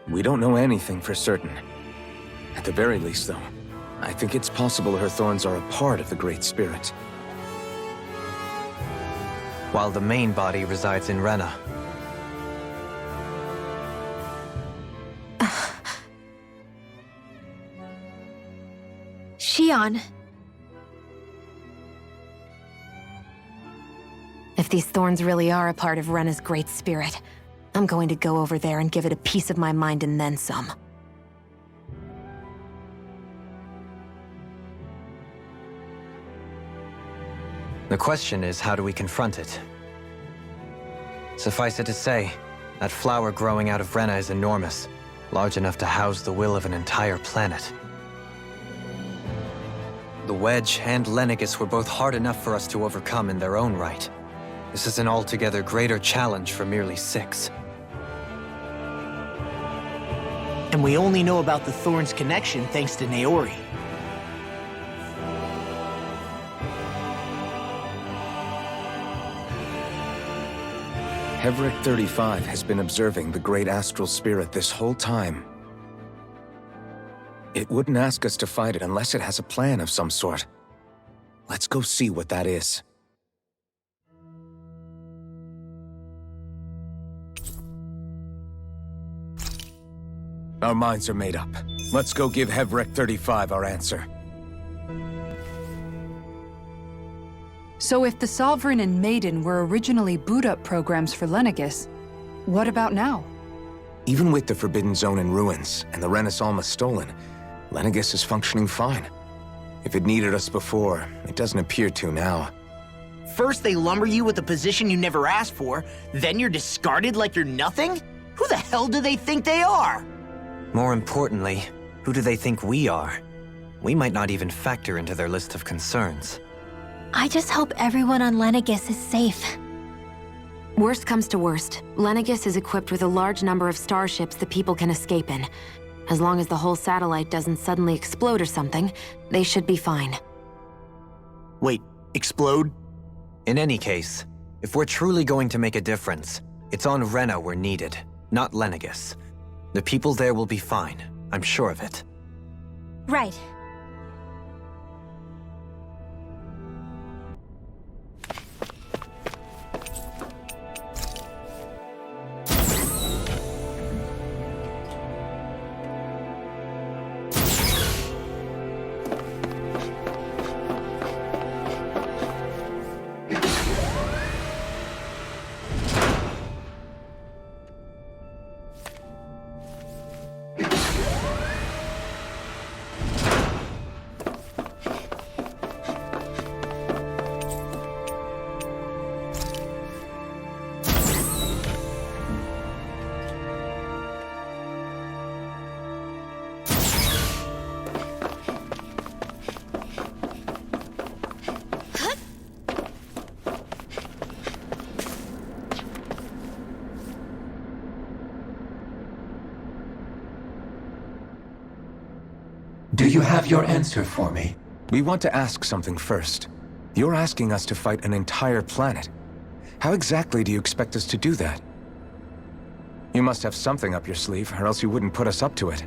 We don't know anything for certain. At the very least, though, I think it's possible her thorns are a part of the Great Spirit. While the main body resides in Rena. Xion. If these thorns really are a part of Rena's great spirit, I'm going to go over there and give it a piece of my mind and then some. The question is, how do we confront it? Suffice it to say, that flower growing out of Rena is enormous, large enough to house the will of an entire planet. The Wedge and Lenegis were both hard enough for us to overcome in their own right. This is an altogether greater challenge for merely 6. And we only know about the Thorns connection thanks to Naori. Hevric 35 has been observing the Great Astral Spirit this whole time. It wouldn't ask us to fight it unless it has a plan of some sort. Let's go see what that is. Our minds are made up. Let's go give Hevric 35 our answer. So if the Sovereign and Maiden were originally boot-up programs for Lenegis, what about now? Even with the Forbidden Zone in ruins and the Renaissance stolen, Lenegis is functioning fine. If it needed us before, it doesn't appear to now. First they lumber you with a position you never asked for, then you're discarded like you're nothing? Who the hell do they think they are? More importantly, who do they think we are? We might not even factor into their list of concerns. I just hope everyone on Lenegis is safe. Worst comes to worst, Lenegis is equipped with a large number of starships that people can escape in. As long as the whole satellite doesn't suddenly explode or something, they should be fine. Wait, explode? In any case, if we're truly going to make a difference, it's on Rena we're needed, not Lenegis. The people there will be fine, I'm sure of it. Right. Do you have your answer for me? We want to ask something first. You're asking us to fight an entire planet. How exactly do you expect us to do that? You must have something up your sleeve, or else you wouldn't put us up to it.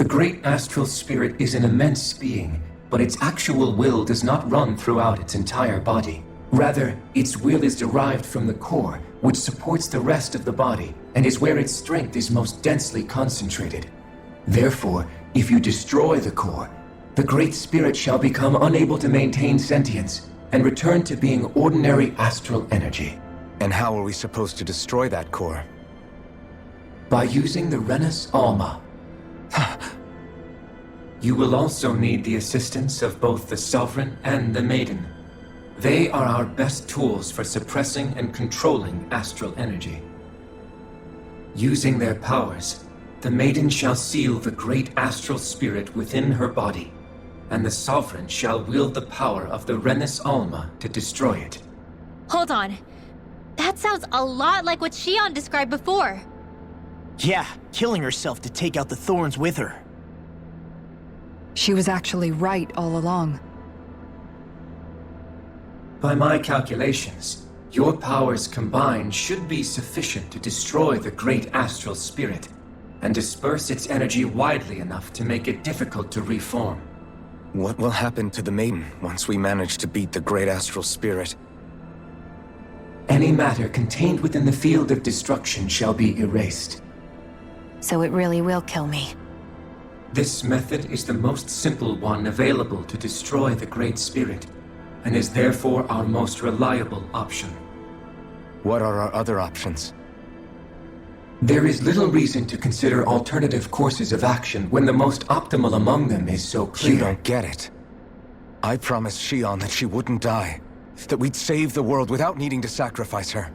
The great astral spirit is an immense being, but its actual will does not run throughout its entire body. Rather, its will is derived from the core, which supports the rest of the body, and is where its strength is most densely concentrated. Therefore, if you destroy the core, the Great Spirit shall become unable to maintain sentience, and return to being ordinary astral energy. And how are we supposed to destroy that core? By using the Rena's Alma. You will also need the assistance of both the Sovereign and the Maiden. They are our best tools for suppressing and controlling astral energy. Using their powers, the Maiden shall seal the great astral spirit within her body, and the Sovereign shall wield the power of the Rena's Alma to destroy it. Hold on. That sounds a lot like what Shion described before. Yeah, killing herself to take out the thorns with her. She was actually right all along. By my calculations, your powers combined should be sufficient to destroy the great astral spirit, and disperse its energy widely enough to make it difficult to reform. What will happen to the Maiden once we manage to beat the great astral spirit? Any matter contained within the field of destruction shall be erased. So it really will kill me. This method is the most simple one available to destroy the Great Spirit, and is therefore our most reliable option. What are our other options? There is little reason to consider alternative courses of action when the most optimal among them is so clear. You don't get it. I promised Shion that she wouldn't die, that we'd save the world without needing to sacrifice her.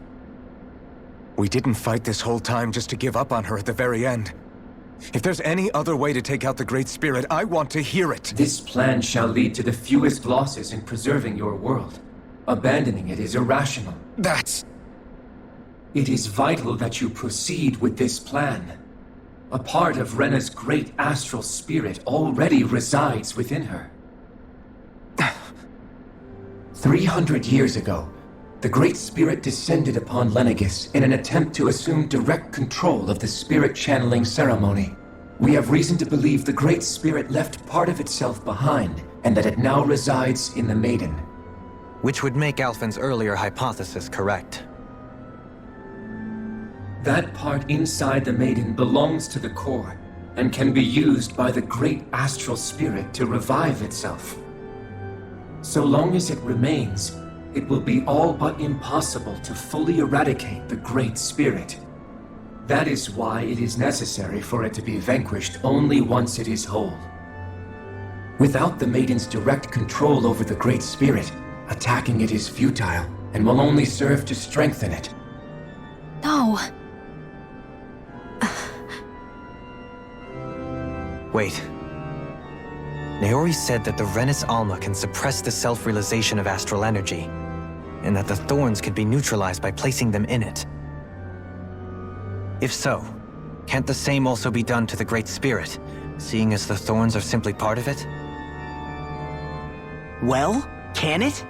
We didn't fight this whole time just to give up on her at the very end. If there's any other way to take out the Great Spirit, I want to hear it. This plan shall lead to the fewest losses in preserving your world. Abandoning it is irrational. It is vital that you proceed with this plan. A part of Rena's great astral spirit already resides within her. 300 years ago, the Great Spirit descended upon Lenegis in an attempt to assume direct control of the spirit channeling ceremony. We have reason to believe the Great Spirit left part of itself behind, and that it now resides in the Maiden. Which would make Alphen's earlier hypothesis correct. That part inside the Maiden belongs to the core, and can be used by the great astral spirit to revive itself. So long as it remains, it will be all but impossible to fully eradicate the Great Spirit. That is why it is necessary for it to be vanquished only once it is whole. Without the Maiden's direct control over the Great Spirit, attacking it is futile, and will only serve to strengthen it. No. Wait. Naori said that the Rena's Alma can suppress the self-realization of astral energy, and that the thorns can be neutralized by placing them in it. If so, can't the same also be done to the Great Spirit, seeing as the thorns are simply part of it? Well, can it?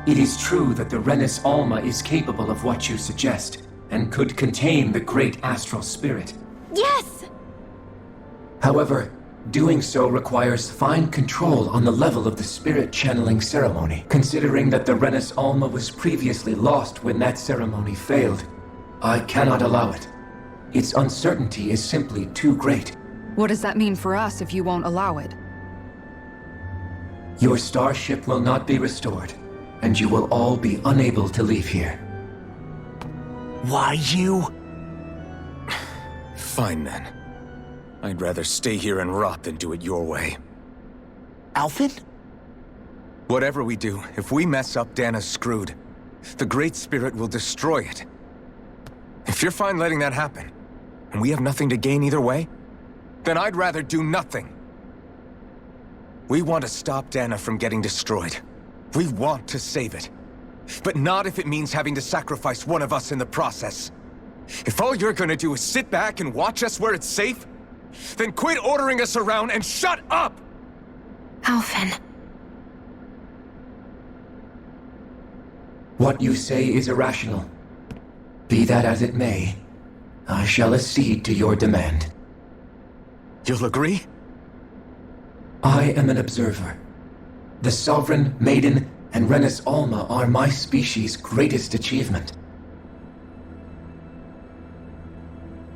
It is true that the Rena's Alma is capable of what you suggest, and could contain the great astral spirit. Yes! However, doing so requires fine control on the level of the spirit channeling ceremony, considering that the Rena's Alma was previously lost when that ceremony failed. I cannot allow it. Its uncertainty is simply too great. What does that mean for us if you won't allow it? Your starship will not be restored, and you will all be unable to leave here. Why you? Fine then. I'd rather stay here and rot than do it your way. Alphen? Whatever we do, if we mess up, Dana's screwed. The Great Spirit will destroy it. If you're fine letting that happen, and we have nothing to gain either way, then I'd rather do nothing. We want to stop Dana from getting destroyed. We want to save it. But not if it means having to sacrifice one of us in the process. If all you're gonna do is sit back and watch us where it's safe, then quit ordering us around and shut up! Alphen. What you say is irrational. Be that as it may, I shall accede to your demand. You'll agree? I am an observer. The Sovereign, Maiden, and Rena's Alma are my species' greatest achievement.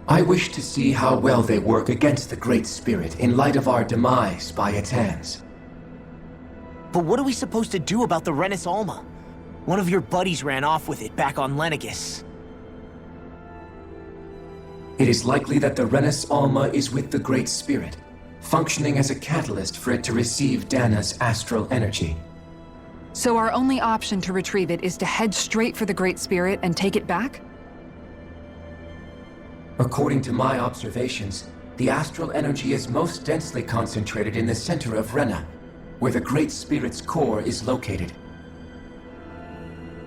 I wish to see how well they work against the Great Spirit in light of our demise by its hands. But what are we supposed to do about the Renis Alma? One of your buddies ran off with it back on Lenegus. It is likely that the Renis Alma is with the Great Spirit, functioning as a catalyst for it to receive Dana's astral energy. So our only option to retrieve it is to head straight for the Great Spirit and take it back? According to my observations, the astral energy is most densely concentrated in the center of Rena, where the Great Spirit's core is located.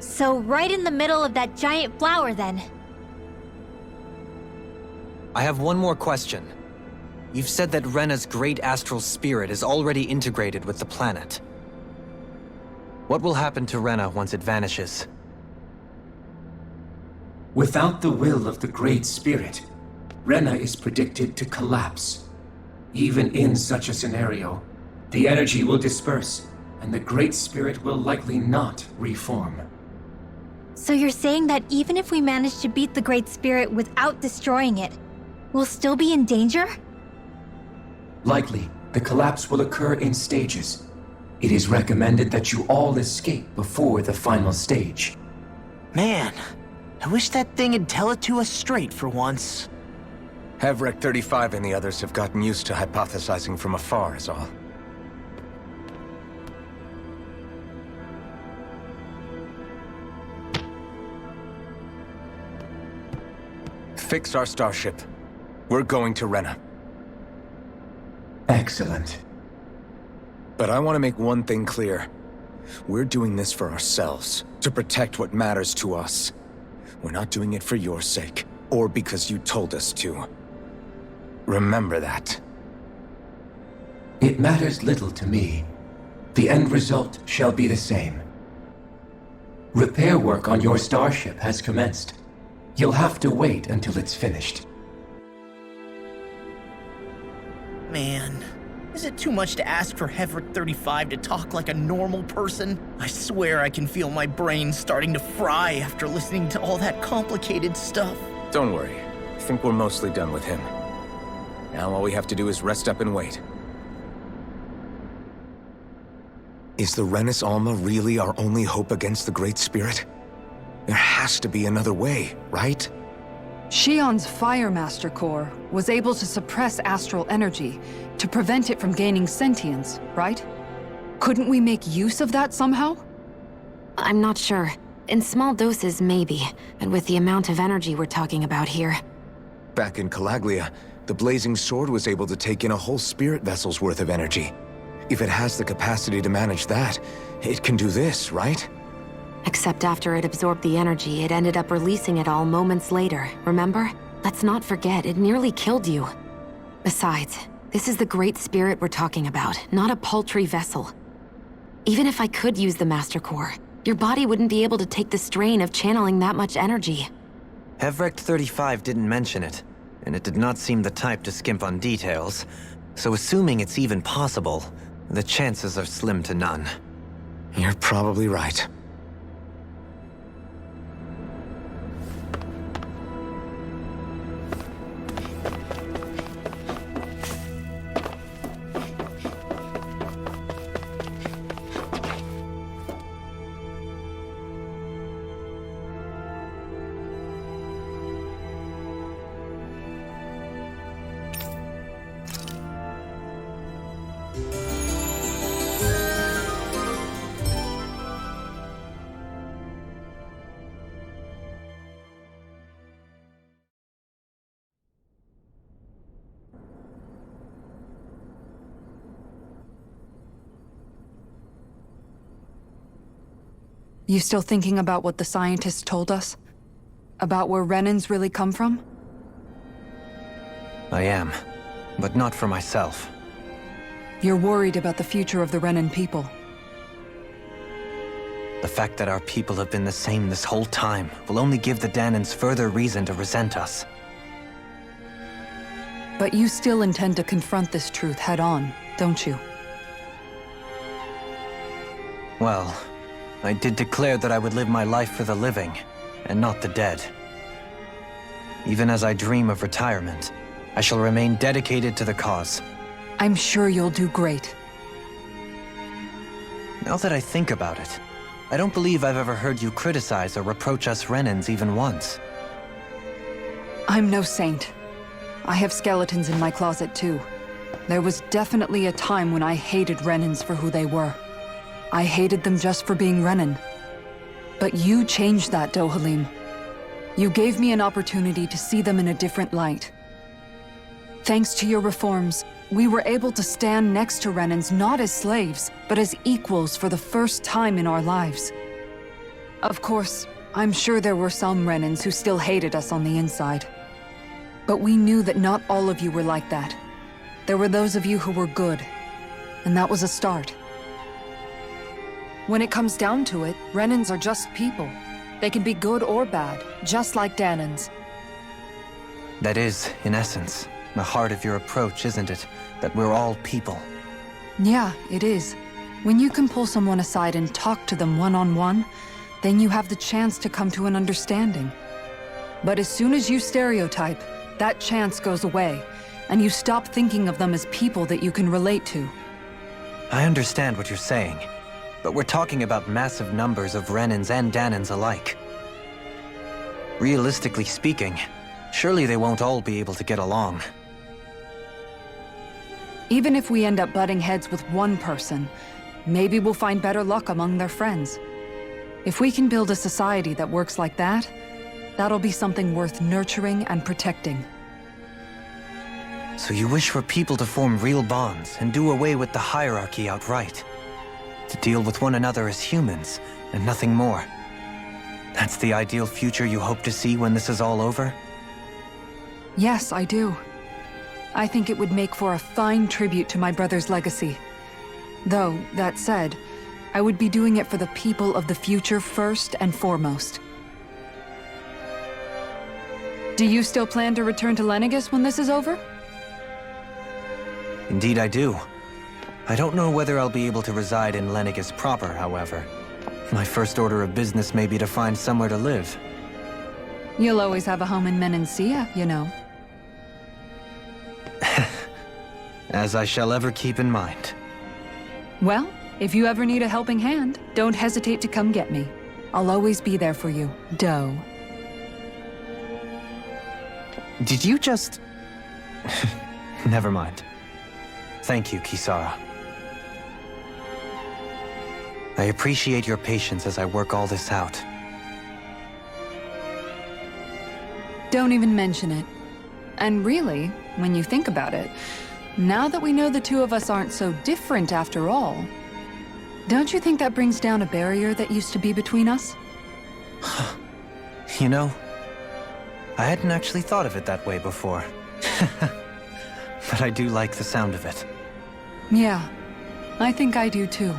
So right in the middle of that giant flower, then. I have one more question. You've said that Rena's great astral spirit is already integrated with the planet. What will happen to Rena once it vanishes? Without the will of the Great Spirit, Rena is predicted to collapse. Even in such a scenario, the energy will disperse, and the Great Spirit will likely not reform. So you're saying that even if we manage to beat the Great Spirit without destroying it, we'll still be in danger? Likely, the collapse will occur in stages. It is recommended that you all escape before the final stage. Man, I wish that thing would tell it to us straight for once. Hevrek 35 and the others have gotten used to hypothesizing from afar, is all. Fix our starship. We're going to Rena. Excellent. But I want to make one thing clear. We're doing this for ourselves, to protect what matters to us. We're not doing it for your sake, or because you told us to. Remember that. It matters little to me. The end result shall be the same. Repair work on your starship has commenced. You'll have to wait until it's finished. Man, is it too much to ask for Hevrek 35 to talk like a normal person? I swear I can feel my brain starting to fry after listening to all that complicated stuff. Don't worry. I think we're mostly done with him. Now all we have to do is rest up and wait. Is the Renis Alma really our only hope against the Great Spirit? There has to be another way, right? Shion's Fire Master Core was able to suppress astral energy to prevent it from gaining sentience, right? Couldn't we make use of that somehow? I'm not sure. In small doses, maybe, but with the amount of energy we're talking about here. Back in Calaglia, the Blazing Sword was able to take in a whole spirit vessel's worth of energy. If it has the capacity to manage that, it can do this, right? Except after it absorbed the energy, it ended up releasing it all moments later, remember? Let's not forget, it nearly killed you. Besides, this is the Great Spirit we're talking about, not a paltry vessel. Even if I could use the Master Core, your body wouldn't be able to take the strain of channeling that much energy. Hevrek 35 didn't mention it, and it did not seem the type to skimp on details, so assuming it's even possible, the chances are slim to none. You're probably right. You still thinking about what the scientists told us? About where Renans really come from? I am, but not for myself. You're worried about the future of the Renan people. The fact that our people have been the same this whole time will only give the Danans further reason to resent us. But you still intend to confront this truth head-on, don't you? Well, I did declare that I would live my life for the living, and not the dead. Even as I dream of retirement, I shall remain dedicated to the cause. I'm sure you'll do great. Now that I think about it, I don't believe I've ever heard you criticize or reproach us Renans even once. I'm no saint. I have skeletons in my closet too. There was definitely a time when I hated Renans for who they were. I hated them just for being Renan. But you changed that, Dohalim. You gave me an opportunity to see them in a different light. Thanks to your reforms, we were able to stand next to Renans not as slaves, but as equals for the first time in our lives. Of course, I'm sure there were some Renans who still hated us on the inside. But we knew that not all of you were like that. There were those of you who were good, and that was a start. When it comes down to it, Renans are just people. They can be good or bad, just like Danans. That is, in essence, the heart of your approach, isn't it? That we're all people. Yeah, it is. When you can pull someone aside and talk to them one-on-one, then you have the chance to come to an understanding. But as soon as you stereotype, that chance goes away, and you stop thinking of them as people that you can relate to. I understand what you're saying, but we're talking about massive numbers of Renans and Danans alike. Realistically speaking, surely they won't all be able to get along. Even if we end up butting heads with one person, maybe we'll find better luck among their friends. If we can build a society that works like that, that'll be something worth nurturing and protecting. So you wish for people to form real bonds and do away with the hierarchy outright? To deal with one another as humans, and nothing more? That's the ideal future you hope to see when this is all over? Yes, I do. I think it would make for a fine tribute to my brother's legacy. Though, that said, I would be doing it for the people of the future first and foremost. Do you still plan to return to Lenegis when this is over? Indeed I do. I don't know whether I'll be able to reside in Lenegis proper, however. My first order of business may be to find somewhere to live. You'll always have a home in Menancia, you know. As I shall ever keep in mind. Well, if you ever need a helping hand, don't hesitate to come get me. I'll always be there for you, Doe. Did you just... Never mind. Thank you, Kisara. I appreciate your patience as I work all this out. Don't even mention it. And really, when you think about it, now that we know the two of us aren't so different after all, don't you think that brings down a barrier that used to be between us? You know, I hadn't actually thought of it that way before. But I do like the sound of it. Yeah, I think I do too.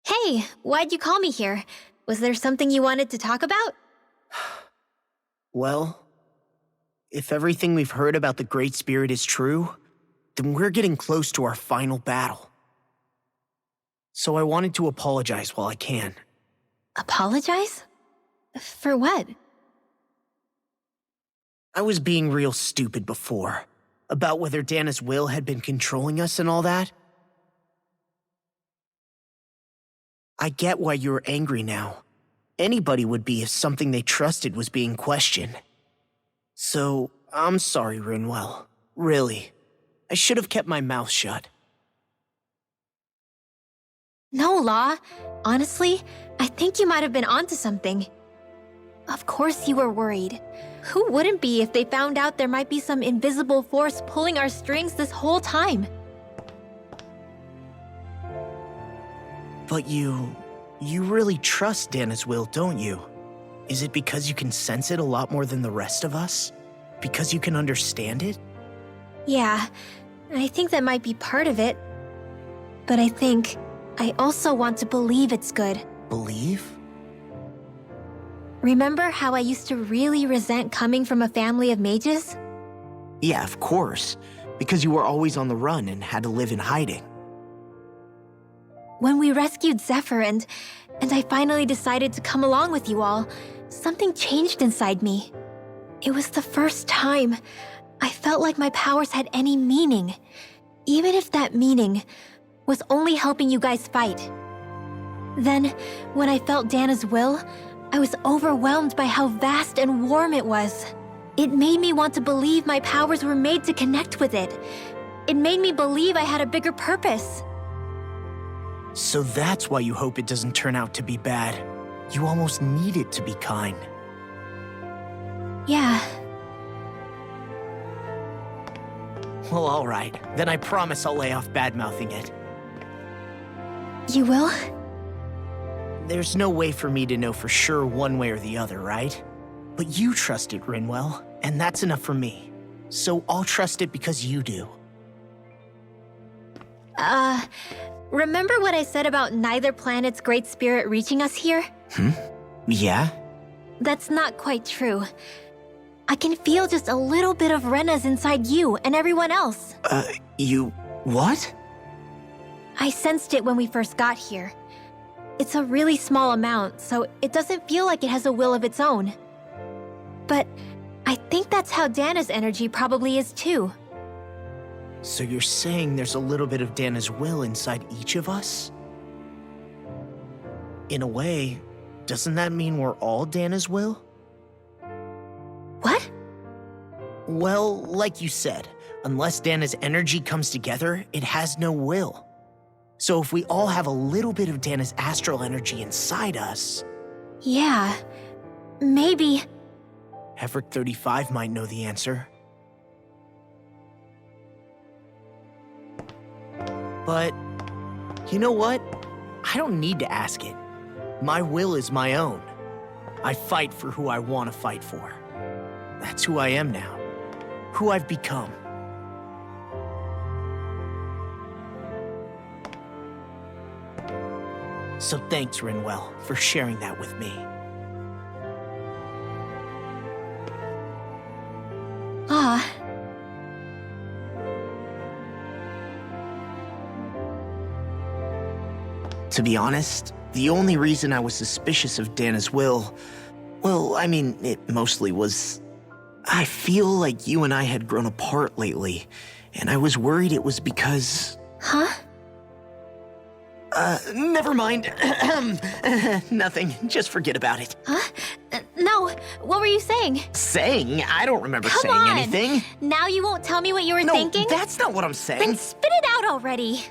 Hey, why'd you call me here? Was there something you wanted to talk about? Well, if everything we've heard about the Great Spirit is true, then we're getting close to our final battle. So I wanted to apologize while I can. Apologize? For what? I was being real stupid before, about whether Dana's will had been controlling us and all that. I get why you're angry now. Anybody would be if something they trusted was being questioned. So, I'm sorry, Rinwell. Really. I should have kept my mouth shut. No, Law. Honestly, I think you might have been onto something. Of course you were worried. Who wouldn't be if they found out there might be some invisible force pulling our strings this whole time? But you really trust Dana's will, don't you? Is it because you can sense it a lot more than the rest of us? Because you can understand it? Yeah, I think that might be part of it. But I think I also want to believe it's good. Believe? Remember how I used to really resent coming from a family of mages? Yeah, of course. Because you were always on the run and had to live in hiding. When we rescued Zephyr and I finally decided to come along with you all, something changed inside me. It was the first time I felt like my powers had any meaning, even if that meaning was only helping you guys fight. Then, when I felt Dana's will, I was overwhelmed by how vast and warm it was. It made me want to believe my powers were made to connect with it. It made me believe I had a bigger purpose. So that's why you hope it doesn't turn out to be bad. You almost need it to be kind. Yeah. Well, all right. Then I promise I'll lay off bad-mouthing it. You will? There's no way for me to know for sure one way or the other, right? But you trust it, Rinwell, and that's enough for me. So I'll trust it because you do. Remember what I said about neither planet's great spirit reaching us here? Yeah? That's not quite true. I can feel just a little bit of Rena's inside you and everyone else. You... what? I sensed it when we first got here. It's a really small amount, so it doesn't feel like it has a will of its own. But I think that's how Dana's energy probably is too. So you're saying there's a little bit of Dana's will inside each of us? In a way, doesn't that mean we're all Dana's will? What? Well, like you said, unless Dana's energy comes together, it has no will. So if we all have a little bit of Dana's astral energy inside us... Yeah, maybe... Hefric 35 might know the answer. But, you know what? I don't need to ask it. My will is my own. I fight for who I want to fight for. That's who I am now. Who I've become. So thanks, Rinwell, for sharing that with me. Ah. To be honest, the only reason I was suspicious of Dana's will, well, I mean, it mostly was... I feel like you and I had grown apart lately, and I was worried it was because... Huh? Never mind. Nothing. Just forget about it. Huh? No, what were you saying? Saying? I don't remember Come saying on. anything. Now you won't tell me what you were No, thinking? that's not what I'm saying. Then spit it out already.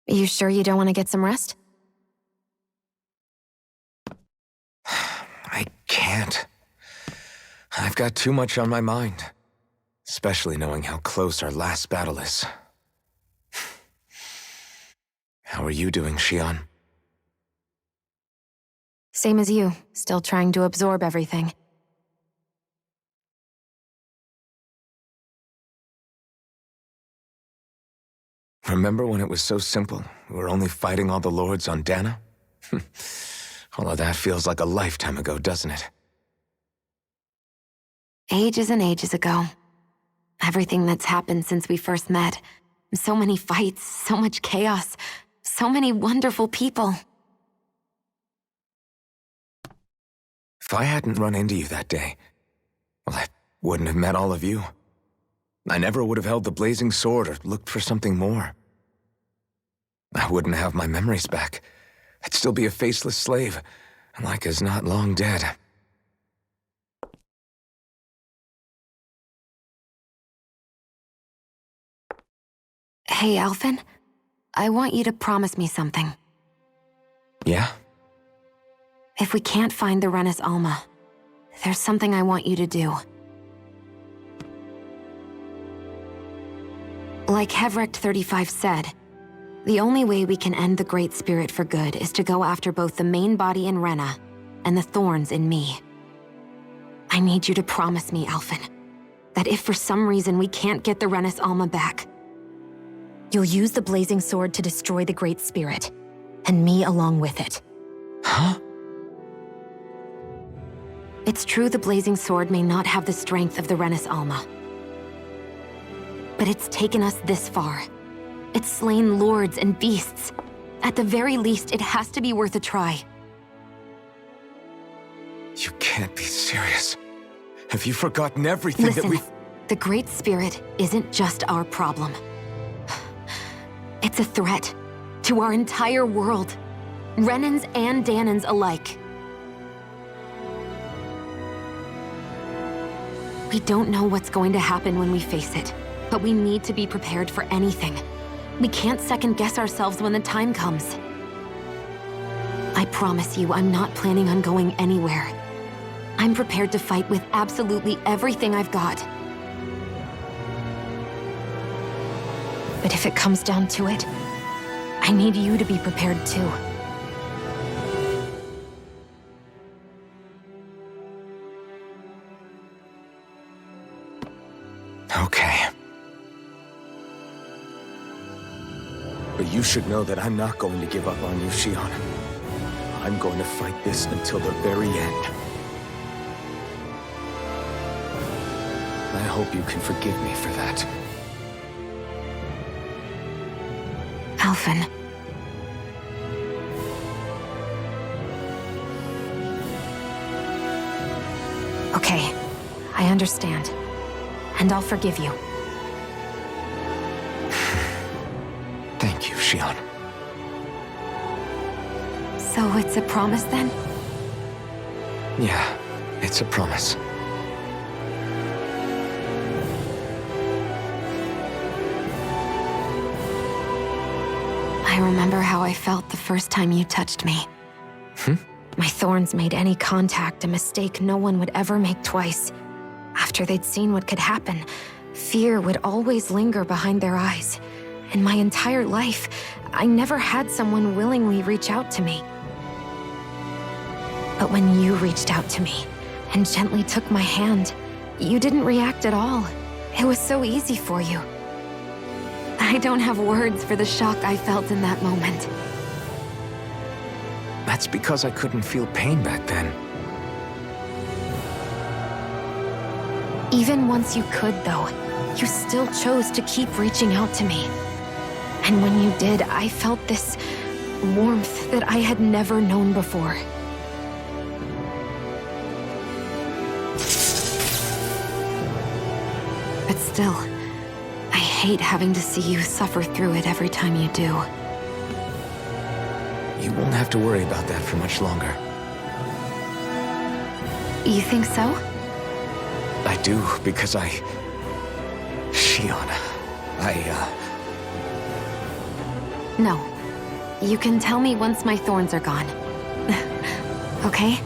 You sure you don't want to get some rest? I can't. I've got too much on my mind. Especially knowing how close our last battle is. How are you doing, Xion? Same as you, still trying to absorb everything. Remember when it was so simple? We were only fighting all the lords on Dana? All of that feels like a lifetime ago, doesn't it? Ages and ages ago. Everything that's happened since we first met. So many fights, so much chaos, so many wonderful people. If I hadn't run into you that day, well, I wouldn't have met all of you. I never would have held the blazing sword or looked for something more. I wouldn't have my memories back. I'd still be a faceless slave, like as not long dead. Hey, Alphen. I want you to promise me something. Yeah? If we can't find the Rena's Alma, there's something I want you to do. Like Hevrect 35 said, the only way we can end the Great Spirit for good is to go after both the main body in Rena and the thorns in me. I need you to promise me, Alphen, that if for some reason we can't get the Rena's Alma back, you'll use the blazing sword to destroy the Great Spirit, and me along with it. Huh? It's true the blazing sword may not have the strength of the Rena's Alma, but it's taken us this far. It's slain lords and beasts. At the very least, it has to be worth a try. You can't be serious. Have you forgotten everything Listen, that we've... the Great Spirit isn't just our problem. It's a threat to our entire world, Renans and Danans alike. We don't know what's going to happen when we face it, but we need to be prepared for anything. We can't second-guess ourselves when the time comes. I promise you, I'm not planning on going anywhere. I'm prepared to fight with absolutely everything I've got. But if it comes down to it, I need you to be prepared too. Okay. But you should know that I'm not going to give up on you, Shion. I'm going to fight this until the very end. I hope you can forgive me for that. Alphen. Okay, I understand. And I'll forgive you. Thank you, Shion. So it's a promise then? Yeah, it's a promise. I remember how I felt the first time you touched me. My thorns made any contact a mistake no one would ever make twice. After they'd seen what could happen, fear would always linger behind their eyes. In my entire life, I never had someone willingly reach out to me. But when you reached out to me and gently took my hand, you didn't react at all. It was so easy for you. I don't have words for the shock I felt in that moment. That's because I couldn't feel pain back then. Even once you could, though, you still chose to keep reaching out to me. And when you did, I felt this warmth that I had never known before. But still, I hate having to see you suffer through it every time you do. You won't have to worry about that for much longer. You think so? I do, because Shion, No. You can tell me once my thorns are gone. Okay?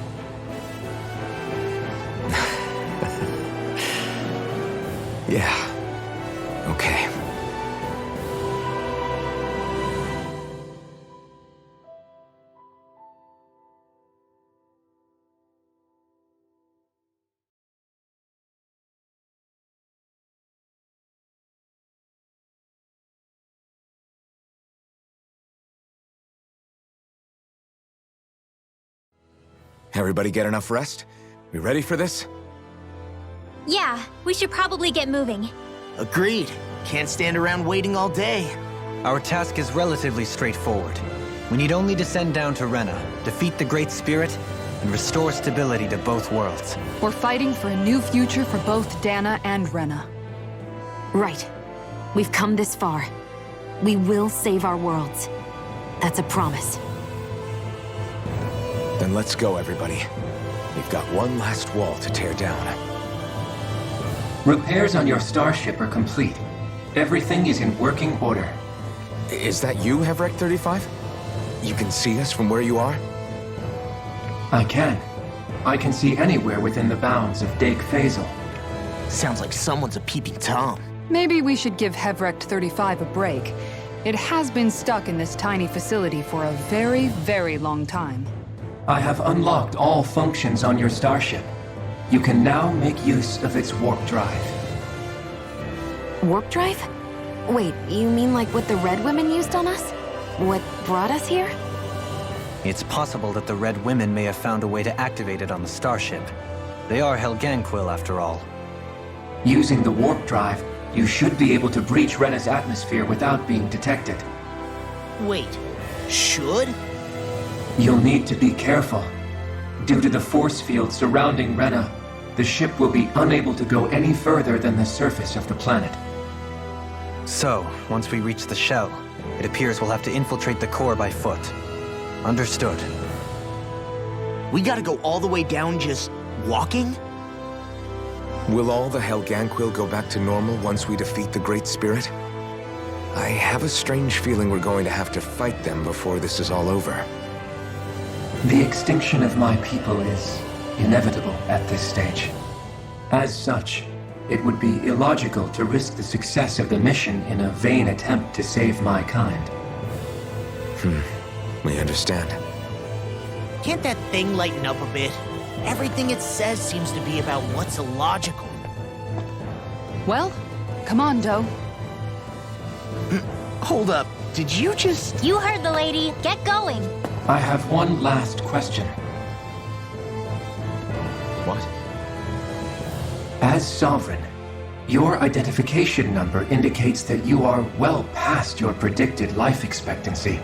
Yeah. Okay. Everybody get enough rest? We ready for this? Yeah, we should probably get moving. Agreed. Can't stand around waiting all day. Our task is relatively straightforward. We need only descend down to Rena, defeat the Great Spirit, and restore stability to both worlds. We're fighting for a new future for both Dana and Rena. Right. We've come this far. We will save our worlds. That's a promise. Then let's go, everybody. We've got one last wall to tear down. Repairs on your starship are complete. Everything is in working order. Is that you, Hevrek 35? You can see us from where you are? I can. I can see anywhere within the bounds of Dake Faisal. Sounds like someone's a peeping Tom. Maybe we should give Hevrek 35 a break. It has been stuck in this tiny facility for a very, very long time. I have unlocked all functions on your starship. You can now make use of its warp drive. Warp drive? Wait, you mean like what the Red Women used on us? What brought us here? It's possible that the Red Women may have found a way to activate it on the starship. They are Helganquil, after all. Using the warp drive, you should be able to breach Rena's atmosphere without being detected. Wait, should? You'll need to be careful. Due to the force field surrounding Rena, the ship will be unable to go any further than the surface of the planet. So, once we reach the shell, it appears we'll have to infiltrate the core by foot. Understood. We gotta go all the way down just walking? Will all the Helganquil go back to normal once we defeat the Great Spirit? I have a strange feeling we're going to have to fight them before this is all over. The extinction of my people is inevitable at this stage. As such, it would be illogical to risk the success of the mission in a vain attempt to save my kind. We understand. Can't that thing lighten up a bit? Everything it says seems to be about what's illogical. Well, come on, Doe. Hold up, did you just... You heard the lady. Get going. I have one last question. What? As Sovereign, your identification number indicates that you are well past your predicted life expectancy.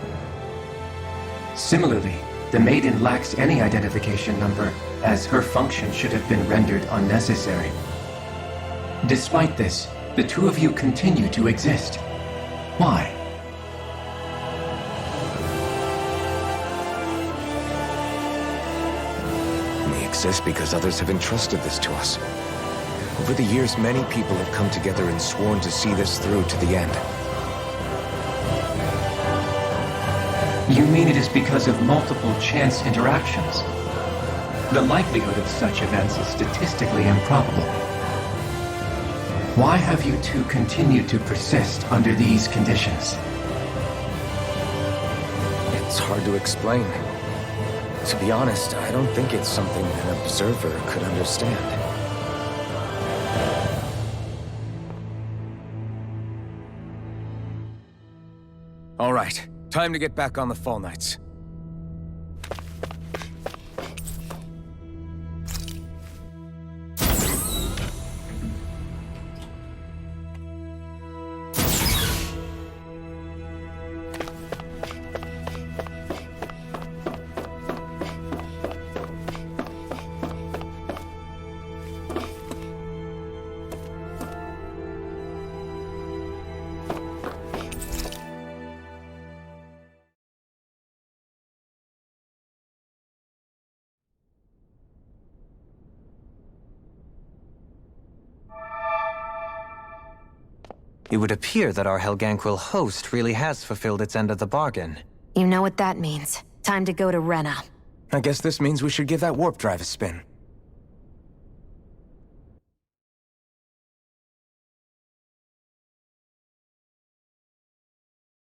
Similarly, the Maiden lacks any identification number, as her function should have been rendered unnecessary. Despite this, the two of you continue to exist. Why? We exist because others have entrusted this to us. Over the years, many people have come together and sworn to see this through to the end. You mean it is because of multiple chance interactions? The likelihood of such events is statistically improbable. Why have you two continued to persist under these conditions? It's hard to explain. To be honest, I don't think it's something an observer could understand. All right, time to get back on the Fall Knights. It would appear that our Helganquil host really has fulfilled its end of the bargain. You know what that means. Time to go to Rena. I guess this means we should give that warp drive a spin.